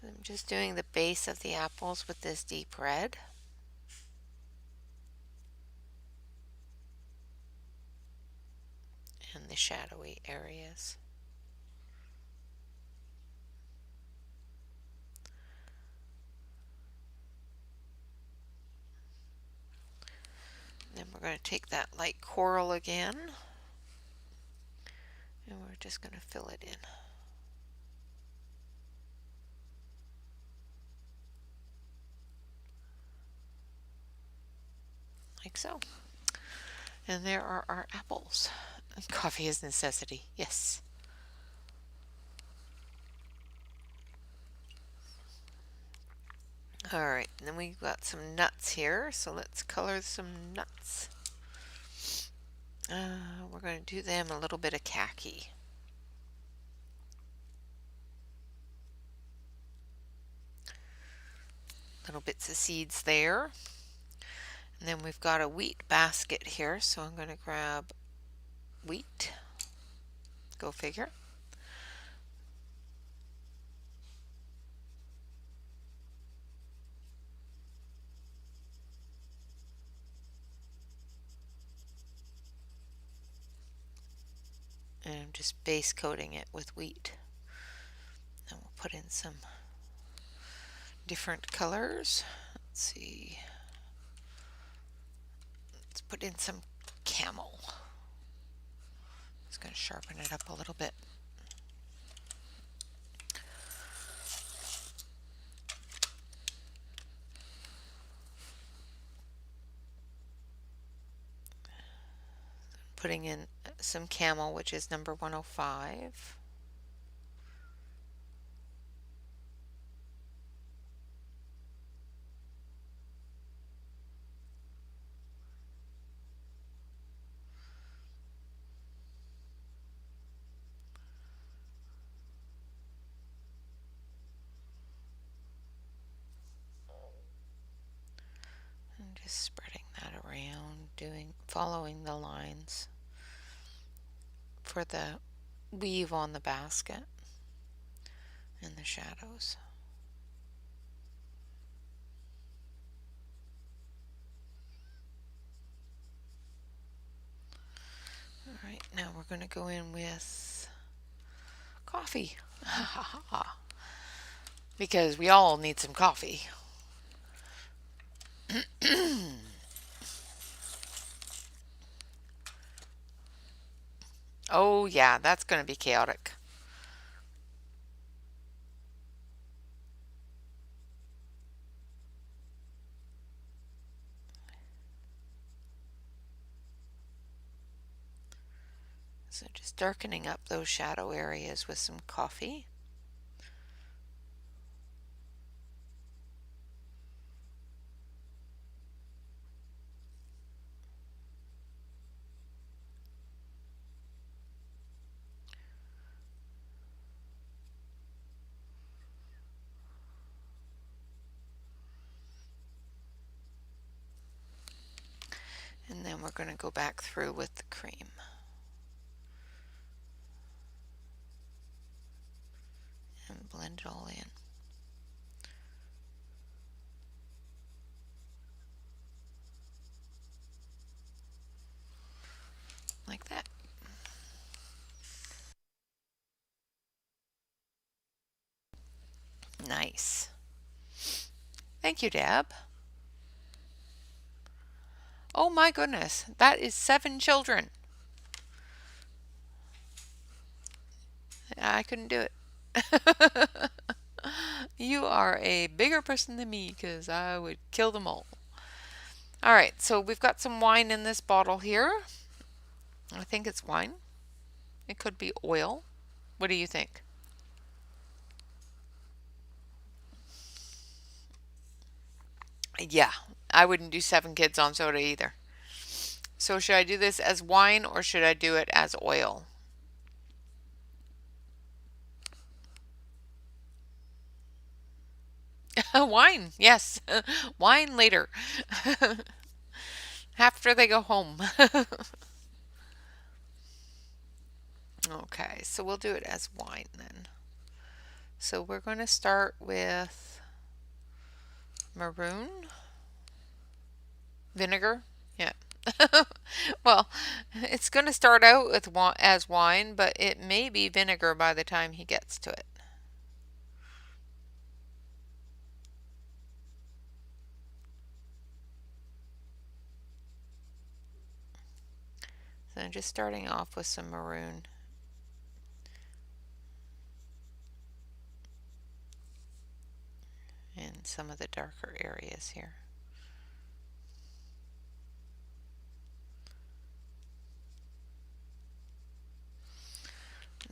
I'm just doing the base of the apples with this deep red. And the shadowy areas. Then we're going to take that light coral again, and we're just going to fill it in. Like so. And there are our apples. Coffee is necessity, yes. Alright, then we've got some nuts here, so let's color some nuts. We're going to do them a little bit of khaki. Little bits of seeds there. And then we've got a wheat basket here, so I'm going to grab wheat. Go figure. And I'm just base coating it with wheat. And we'll put in some different colors. Let's see. Let's put in some camel. Just going to sharpen it up a little bit. Putting in some camel, which is number 105. And just spreading that around, following the lines for the weave on the basket and the shadows. Alright, now we're going to go in with coffee. Because we all need some coffee. Oh yeah, that's going to be chaotic. So just darkening up those shadow areas with some coffee. And then we're going to go back through with the cream. And blend it all in. nice. Thank you, Deb. Oh my goodness, that is 7 children. I couldn't do it. You are a bigger person than me because I would kill them all. All right, so we've got some wine in this bottle here. I think it's wine. It could be oil. What do you think? Yeah, I wouldn't do 7 kids on soda either. So should I do this as wine or should I do it as oil? Wine, yes. Wine later. After they go home. Okay, so we'll do it as wine then. So we're going to start with maroon. Vinegar? Yeah. Well, it's going to start out with as wine, but it may be vinegar by the time he gets to it. So I'm just starting off with some maroon. In some of the darker areas here.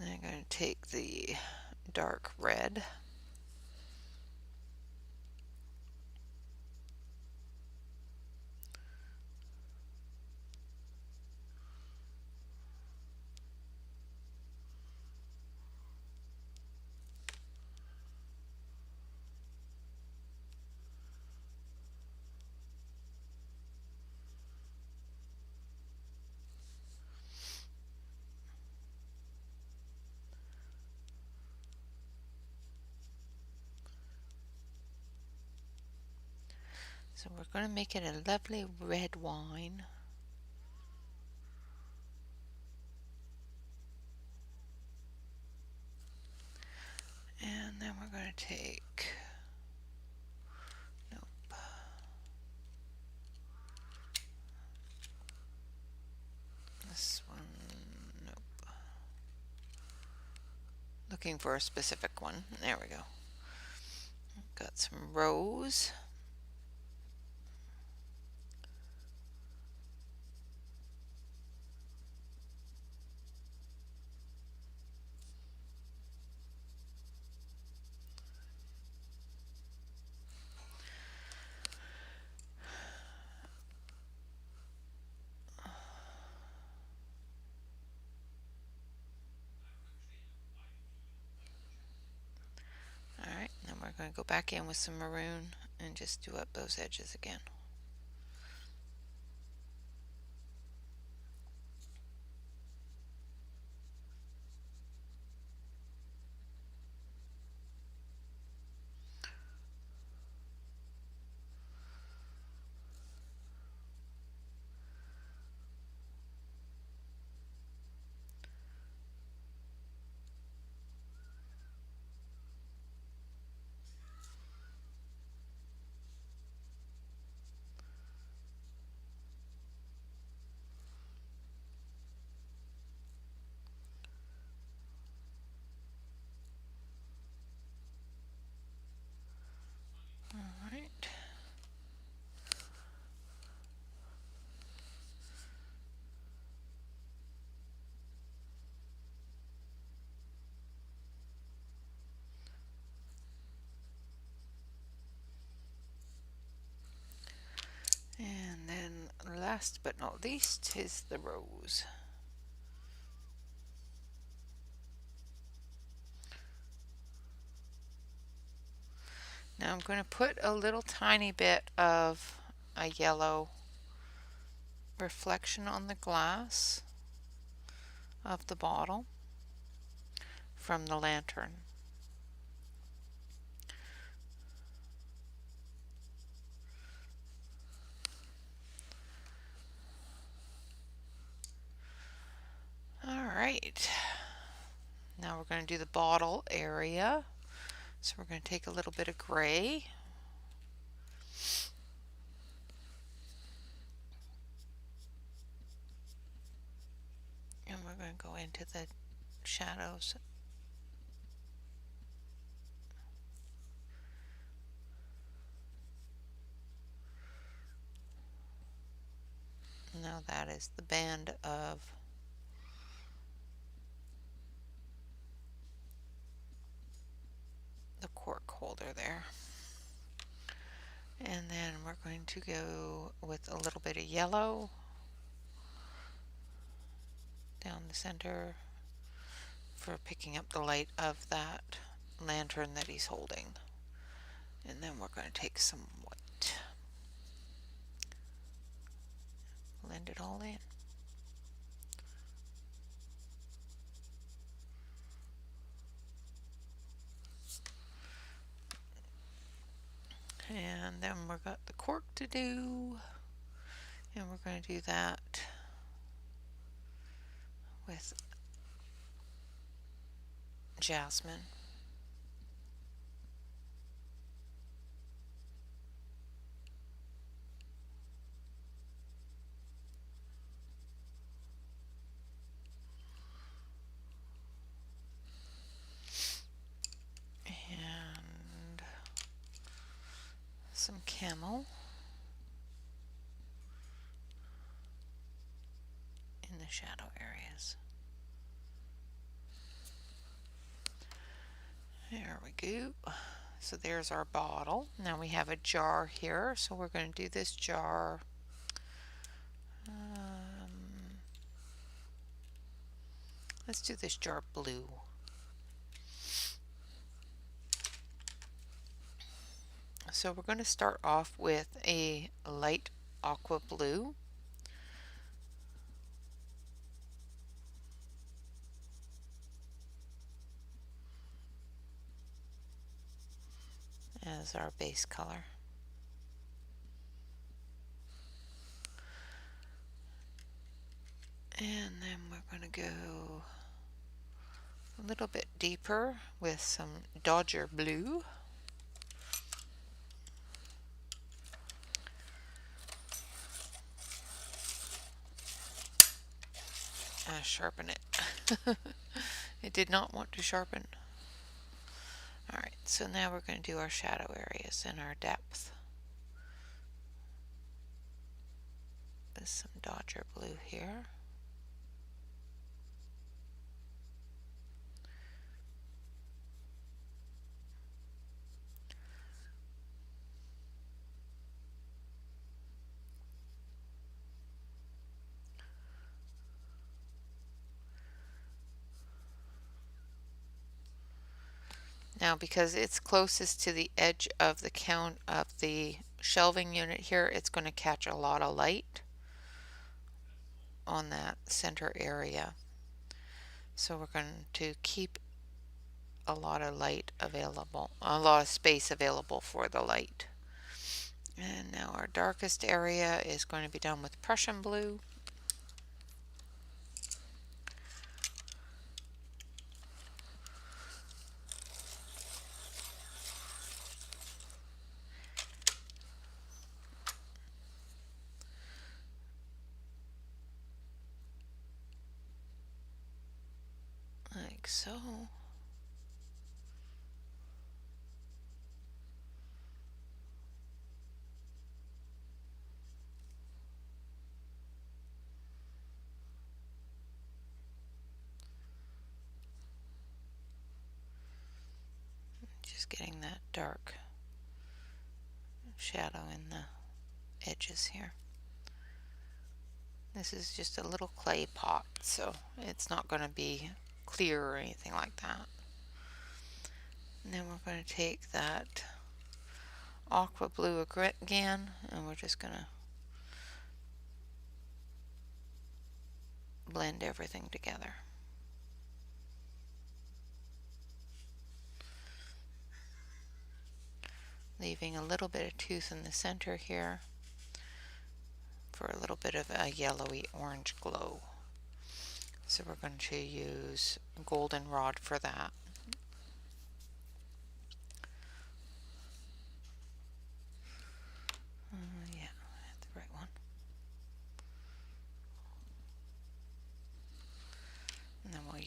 And I'm going to take the dark red. So we're going to make it a lovely red wine. And then we're going to take, nope, this one, nope. Looking for a specific one. There we go. Got some rose. Alright, then we're going to go back in with some maroon and just do up those edges again. Alright. And then last but not least is the rose. Now I'm going to put a little tiny bit of a yellow reflection on the glass of the bottle from the lantern. Alright, now we're going to do the bottle area. So we're going to take a little bit of gray. And we're going to go into the shadows. Now that is the band of the cork holder there. And then we're going to go with a little bit of yellow down the center for picking up the light of that lantern that he's holding. And then we're going to take some white, blend it all in. And then we've got the cork to do, and we're going to do that with jasmine. And some camel in the shadow areas. There we go. So there's our bottle. Now we have a jar here, so we're going to do this jar. Let's do this jar blue. So we're going to start off with a light aqua blue. As our base color. And then we're going to go a little bit deeper with some Dodger blue. Sharpen it. It did not want to sharpen. Alright, so now we're going to do our shadow areas and our depth. With some Dodger blue here. Now because it's closest to the edge of the count of the shelving unit here, it's going to catch a lot of light on that center area. So we're going to keep a lot of light available, a lot of space available for the light. And now our darkest area is going to be done with Prussian blue. Like so. Just getting that dark shadow in the edges here. This is just a little clay pot, so it's not going to be clear or anything like that. And then we're going to take that aqua blue again, and we're just going to blend everything together. Leaving a little bit of tooth in the center here for a little bit of a yellowy orange glow. So we're going to use goldenrod for that.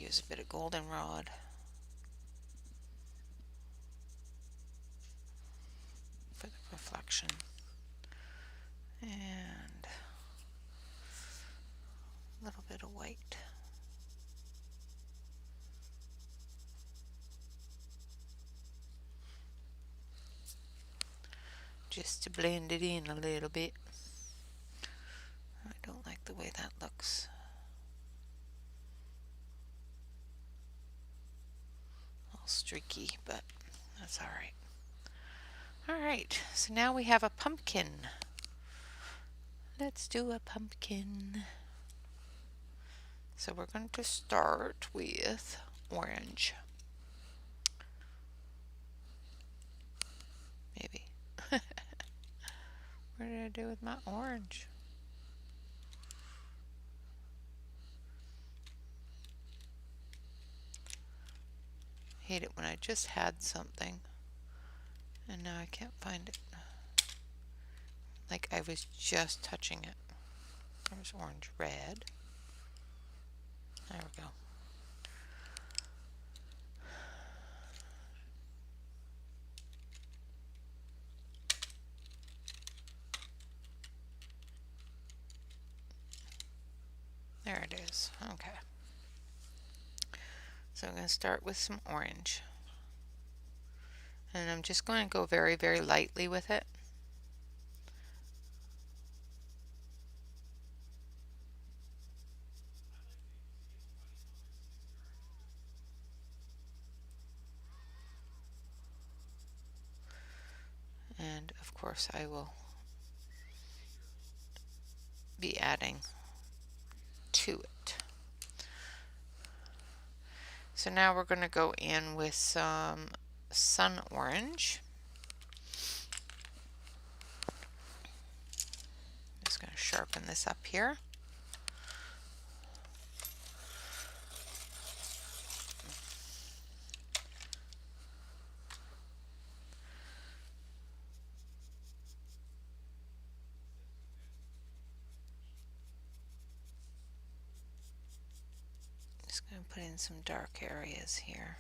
use a bit of goldenrod. For the reflection. And a little bit of white. Just to blend it in a little bit. I don't like the way that looks. All streaky, but that's alright. Alright, so now we have a pumpkin. Let's do a pumpkin. So we're going to start with orange. Maybe. What did I do with my orange? Hate it when I just had something and now I can't find it. Like I was just touching it. There's orange red. There we go. There it is. Okay. So I'm going to start with some orange. And I'm just going to go very, very lightly with it. And of course I will be adding to it. So now we're going to go in with some sun orange. Just going to sharpen this up here. Just going to put in some dark areas here.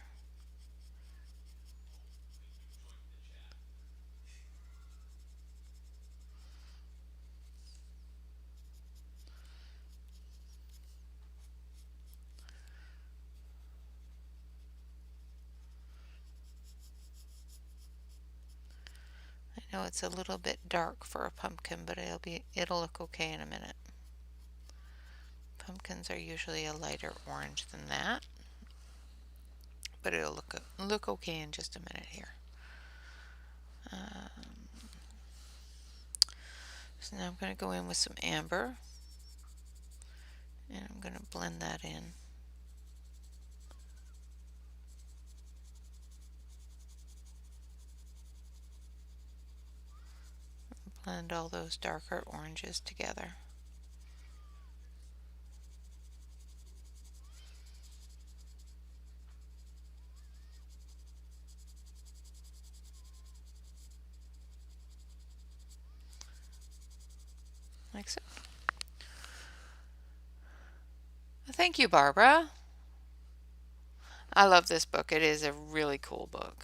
I know it's a little bit dark for a pumpkin, but it'll look okay in a minute. Pumpkins are usually a lighter orange than that, but it'll look okay in just a minute here. So now I'm going to go in with some amber, and I'm going to blend that in. Blend all those darker oranges together. Like so. Thank you, Barbara. I love this book. It is a really cool book.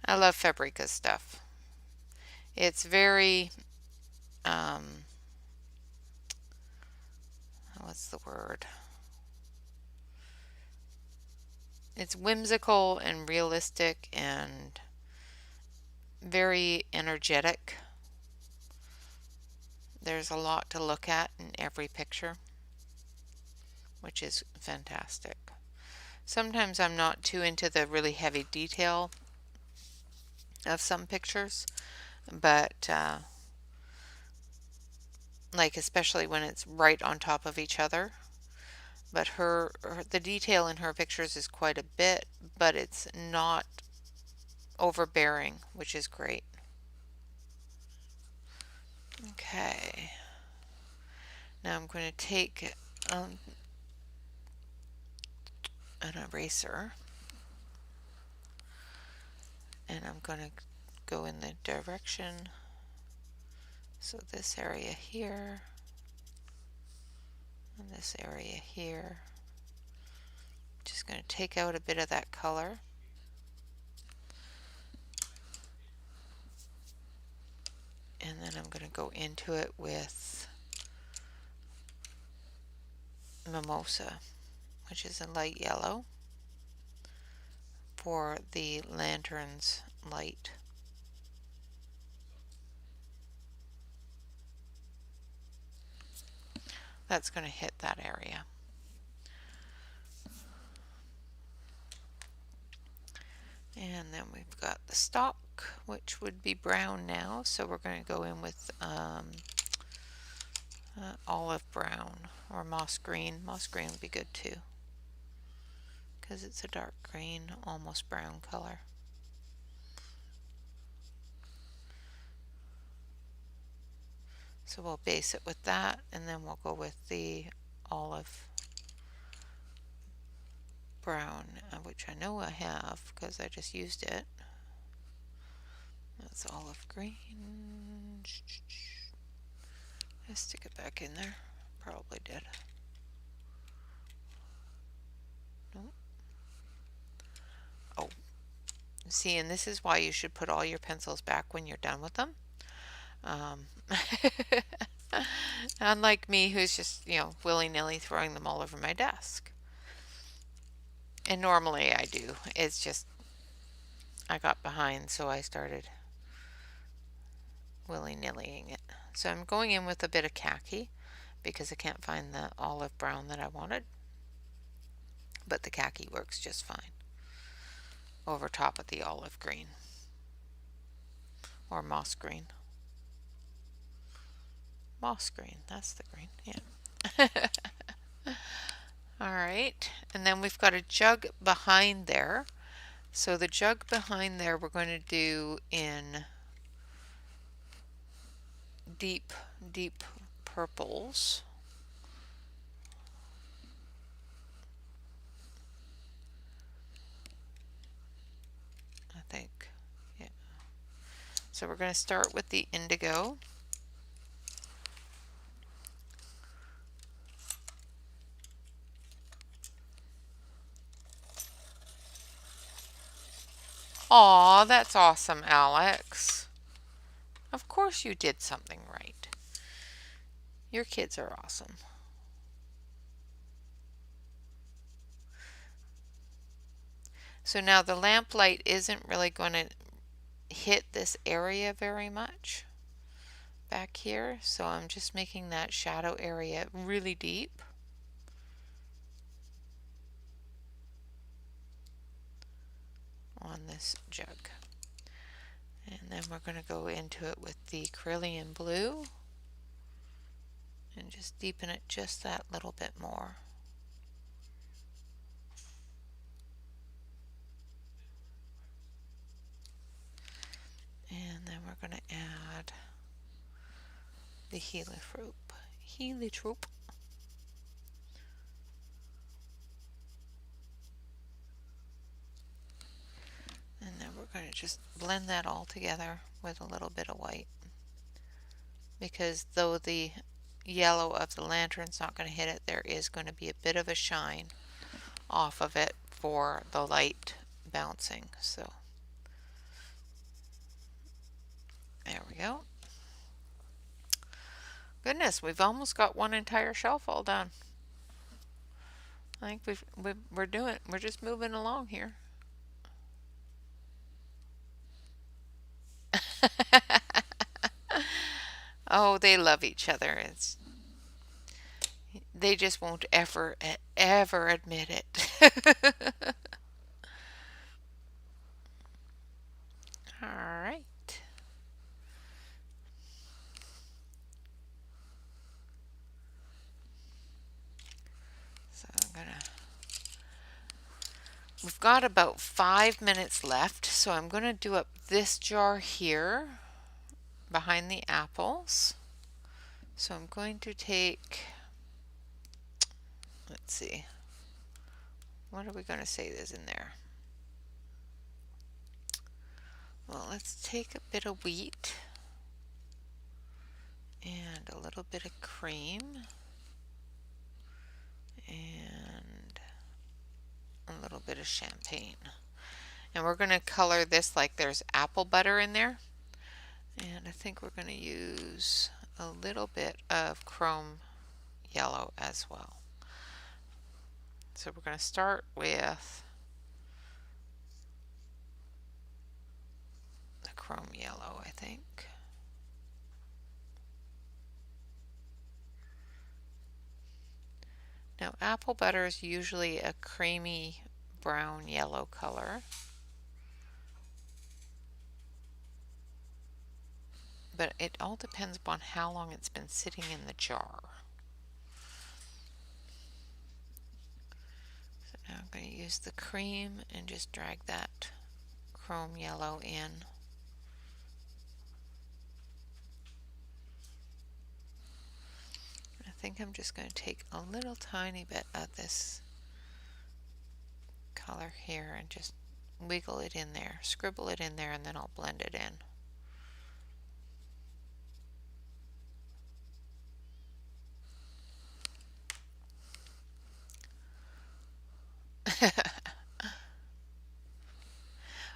I love Fabrika stuff. It's very, what's the word? It's whimsical and realistic and very energetic. There's a lot to look at in every picture, which is fantastic. Sometimes I'm not too into the really heavy detail of some pictures, but like especially when it's right on top of each other. But the detail in her pictures is quite a bit, but it's not overbearing, which is great. Okay. Now I'm going to take an eraser, and I'm going to go in the direction. So this area here, in this area here. Just going to take out a bit of that color. And then I'm going to go into it with Mimosa, which is a light yellow for the lantern's light. That's going to hit that area. And then we've got the stalk, which would be brown now, so we're going to go in with olive brown or moss green. Moss green would be good too, because it's a dark green, almost brown color. So we'll base it with that, and then we'll go with the olive brown, which I know I have because I just used it. That's olive green. Let's stick it back in there. Probably did. Nope. Oh. See, and this is why you should put all your pencils back when you're done with them. Unlike me, who's just, willy-nilly throwing them all over my desk. And normally I do. It's just I got behind, so I started willy-nillying it. So I'm going in with a bit of khaki because I can't find the olive brown that I wanted. But the khaki works just fine over top of the olive green or moss green. Moss green, that's the green, yeah. Alright, and then we've got a jug behind there. So the jug behind there we're going to do in deep purples. I think, yeah. So we're going to start with the indigo. Aw, that's awesome, Alex. Of course you did something right. Your kids are awesome. So now the lamp light isn't really going to hit this area very much back here, so I'm just making that shadow area really deep. On this jug. And then we're going to go into it with the Cerulean blue and just deepen it just that little bit more. And then we're going to add the heliotrope. And then we're going to just blend that all together with a little bit of white. Because though the yellow of the lantern's not going to hit it, there is going to be a bit of a shine off of it for the light bouncing. So there we go. Goodness, we've almost got one entire shelf all done. I think we're just moving along here. Oh, they love each other. They just won't ever admit it. All right. So we've got about 5 minutes left, so I'm going to do up this jar here behind the apples. So I'm going to take, let's see, what are we going to say is in there? Well, let's take a bit of wheat and a little bit of cream. and a little bit of champagne. And we're going to color this like there's apple butter in there. And I think we're going to use a little bit of chrome yellow as well. So we're going to start with the chrome yellow, I think. Now, apple butter is usually a creamy brown yellow color. But it all depends upon how long it's been sitting in the jar. So now I'm going to use the cream and just drag that chrome yellow in. I think I'm just going to take a little tiny bit of this color here and just wiggle it in there, scribble it in there, and then I'll blend it in.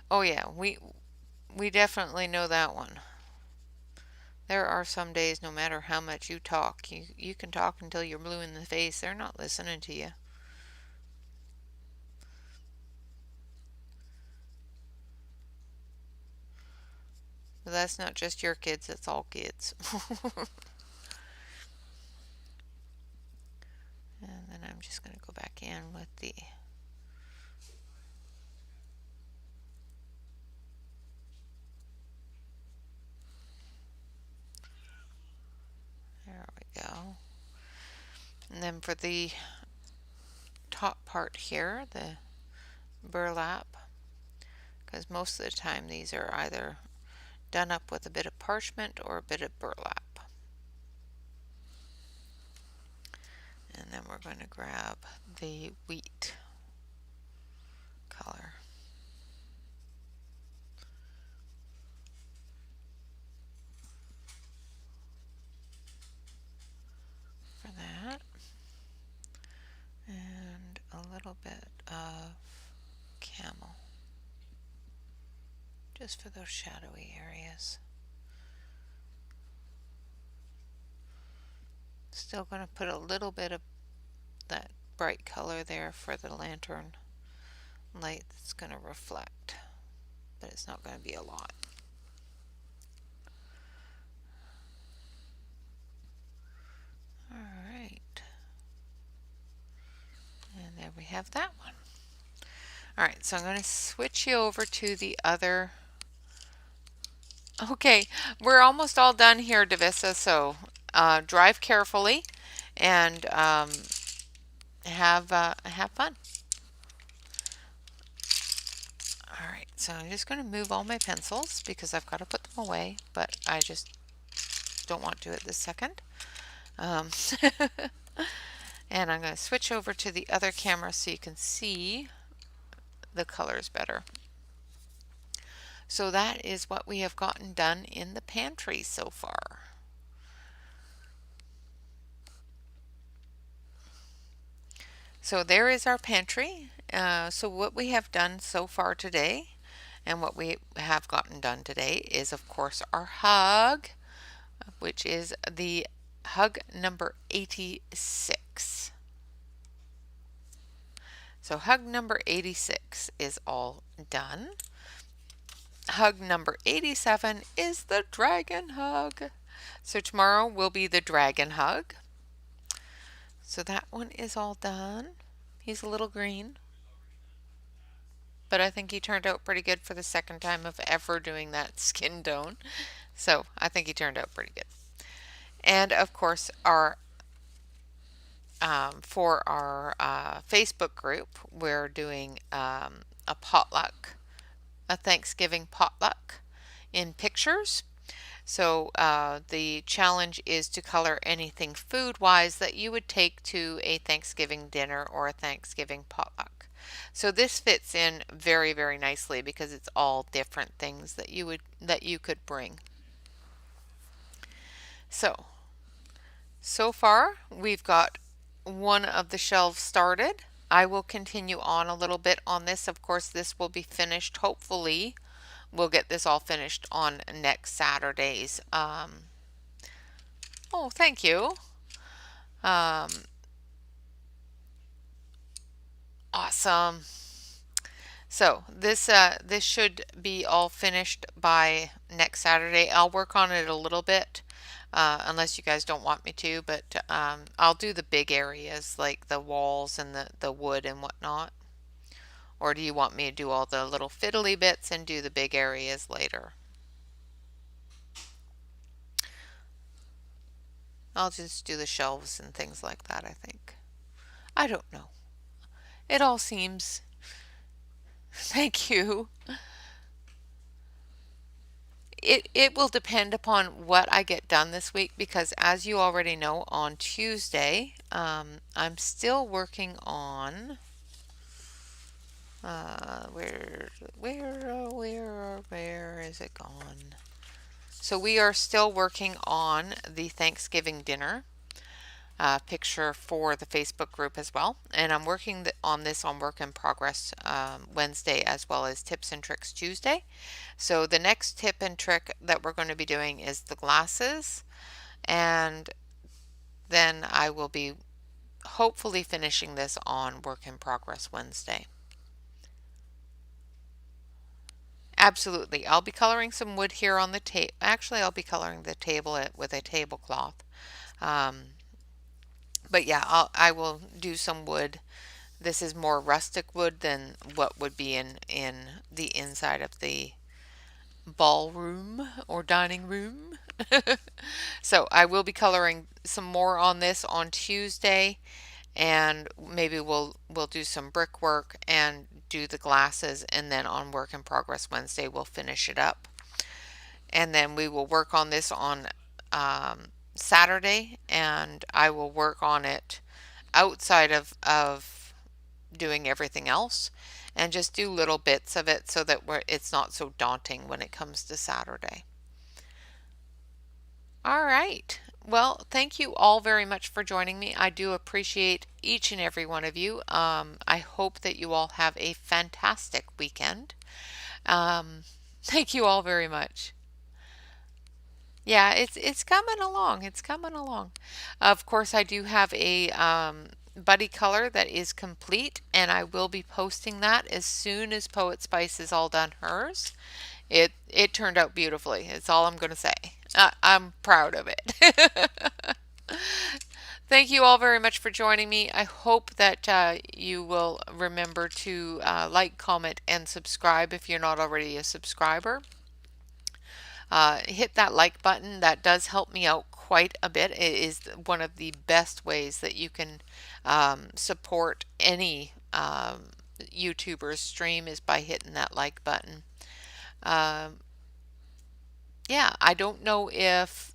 Oh yeah, we definitely know that one. There are some days, no matter how much you talk, you can talk until you're blue in the face. They're not listening to you. But that's not just your kids, that's all kids. And then I'm just going to go back in with the there we go. And then for the top part here, the burlap, because most of the time these are either done up with a bit of parchment or a bit of burlap. And then we're going to grab the wheat color. For that. And a little bit of camel. Just for those shadowy areas. Still going to put a little bit of that bright color there for the lantern light that's going to reflect, but it's not going to be a lot. Alright, and there we have that one. Alright, so I'm going to switch you over to the other. Okay, we're almost all done here, Davissa, so drive carefully and have fun. Alright, so I'm just going to move all my pencils because I've got to put them away, but I just don't want to at this second. And I'm going to switch over to the other camera so you can see the colors better. So that is what we have gotten done in the pantry so far. So there is our pantry. So what we have done so far today and what we have gotten done today is, of course, our hug, which is the hug number 86. So hug number 86 is all done. Hug number 87 is the dragon hug. So tomorrow will be the dragon hug. So that one is all done. He's a little green, but I think he turned out pretty good for the second time of ever doing that skin tone. So I think he turned out pretty good. And of course, our for our Facebook group, we're doing a potluck, a Thanksgiving potluck in pictures. So the challenge is to color anything food-wise that you would take to a Thanksgiving dinner or a Thanksgiving potluck. So this fits in very, very nicely because it's all different things that you could bring. So far we've got one of the shelves started. I will continue on a little bit on this. Of course, this will be finished. Hopefully, we'll get this all finished on next Saturday's. Oh, thank you. Um, awesome. So this should be all finished by next Saturday. I'll work on it a little bit, unless you guys don't want me to, but I'll do the big areas like the walls and the wood and whatnot. Or do you want me to do all the little fiddly bits and do the big areas later? I'll just do the shelves and things like that, I think. I don't know. It all seems. Thank you. It will depend upon what I get done this week because, as you already know, on Tuesday, I'm still working on where is it gone? So we are still working on the Thanksgiving dinner picture for the Facebook group as well, and I'm working on this on Work in Progress Wednesday as well as Tips and Tricks Tuesday. So the next tip and trick that we're going to be doing is the glasses, and then I will be hopefully finishing this on Work in Progress Wednesday. Absolutely. I'll be coloring some wood here on the table. Actually, I'll be coloring the table with a tablecloth. Um, but yeah, I will do some wood. This is more rustic wood than what would be in the inside of the ballroom or dining room. So I will be coloring some more on this on Tuesday, and maybe we'll do some brickwork and do the glasses, and then on Work in Progress Wednesday we'll finish it up. And then we will work on this on Saturday, and I will work on it outside of doing everything else and just do little bits of it so that it's not so daunting when it comes to Saturday. All right. Well, thank you all very much for joining me. I do appreciate each and every one of you. I hope that you all have a fantastic weekend. Thank you all very much. Yeah, it's coming along. It's coming along. Of course, I do have a buddy color that is complete, and I will be posting that as soon as Poet Spice is all done hers. It turned out beautifully. It's all I'm going to say. I'm proud of it. Thank you all very much for joining me. I hope that you will remember to like, comment, and subscribe if you're not already a subscriber. Hit that like button. That does help me out quite a bit. It is one of the best ways that you can support any YouTuber's stream is by hitting that like button. Yeah, I don't know if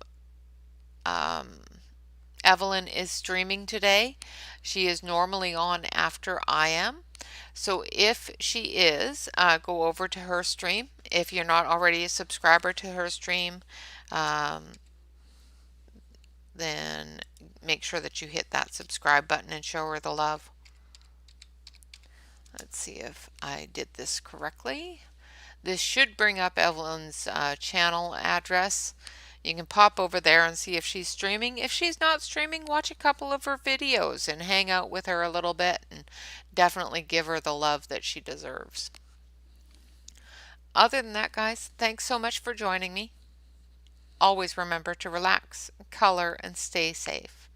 Evelyn is streaming today. She is normally on after I am. So if she is, go over to her stream. If you're not already a subscriber to her stream, then make sure that you hit that subscribe button and show her the love. Let's see if I did this correctly. This should bring up Evelyn's channel address. You can pop over there and see if she's streaming. If she's not streaming, watch a couple of her videos and hang out with her a little bit and definitely give her the love that she deserves. Other than that, guys, thanks so much for joining me. Always remember to relax, color, and stay safe.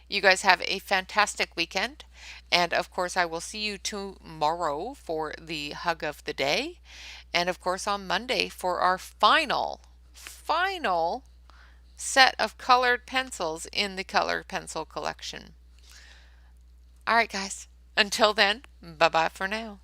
You guys have a fantastic weekend. And of course, I will see you tomorrow for the hug of the day. And of course, on Monday for our final set of colored pencils in the colored pencil collection. All right, guys. Until then, bye-bye for now.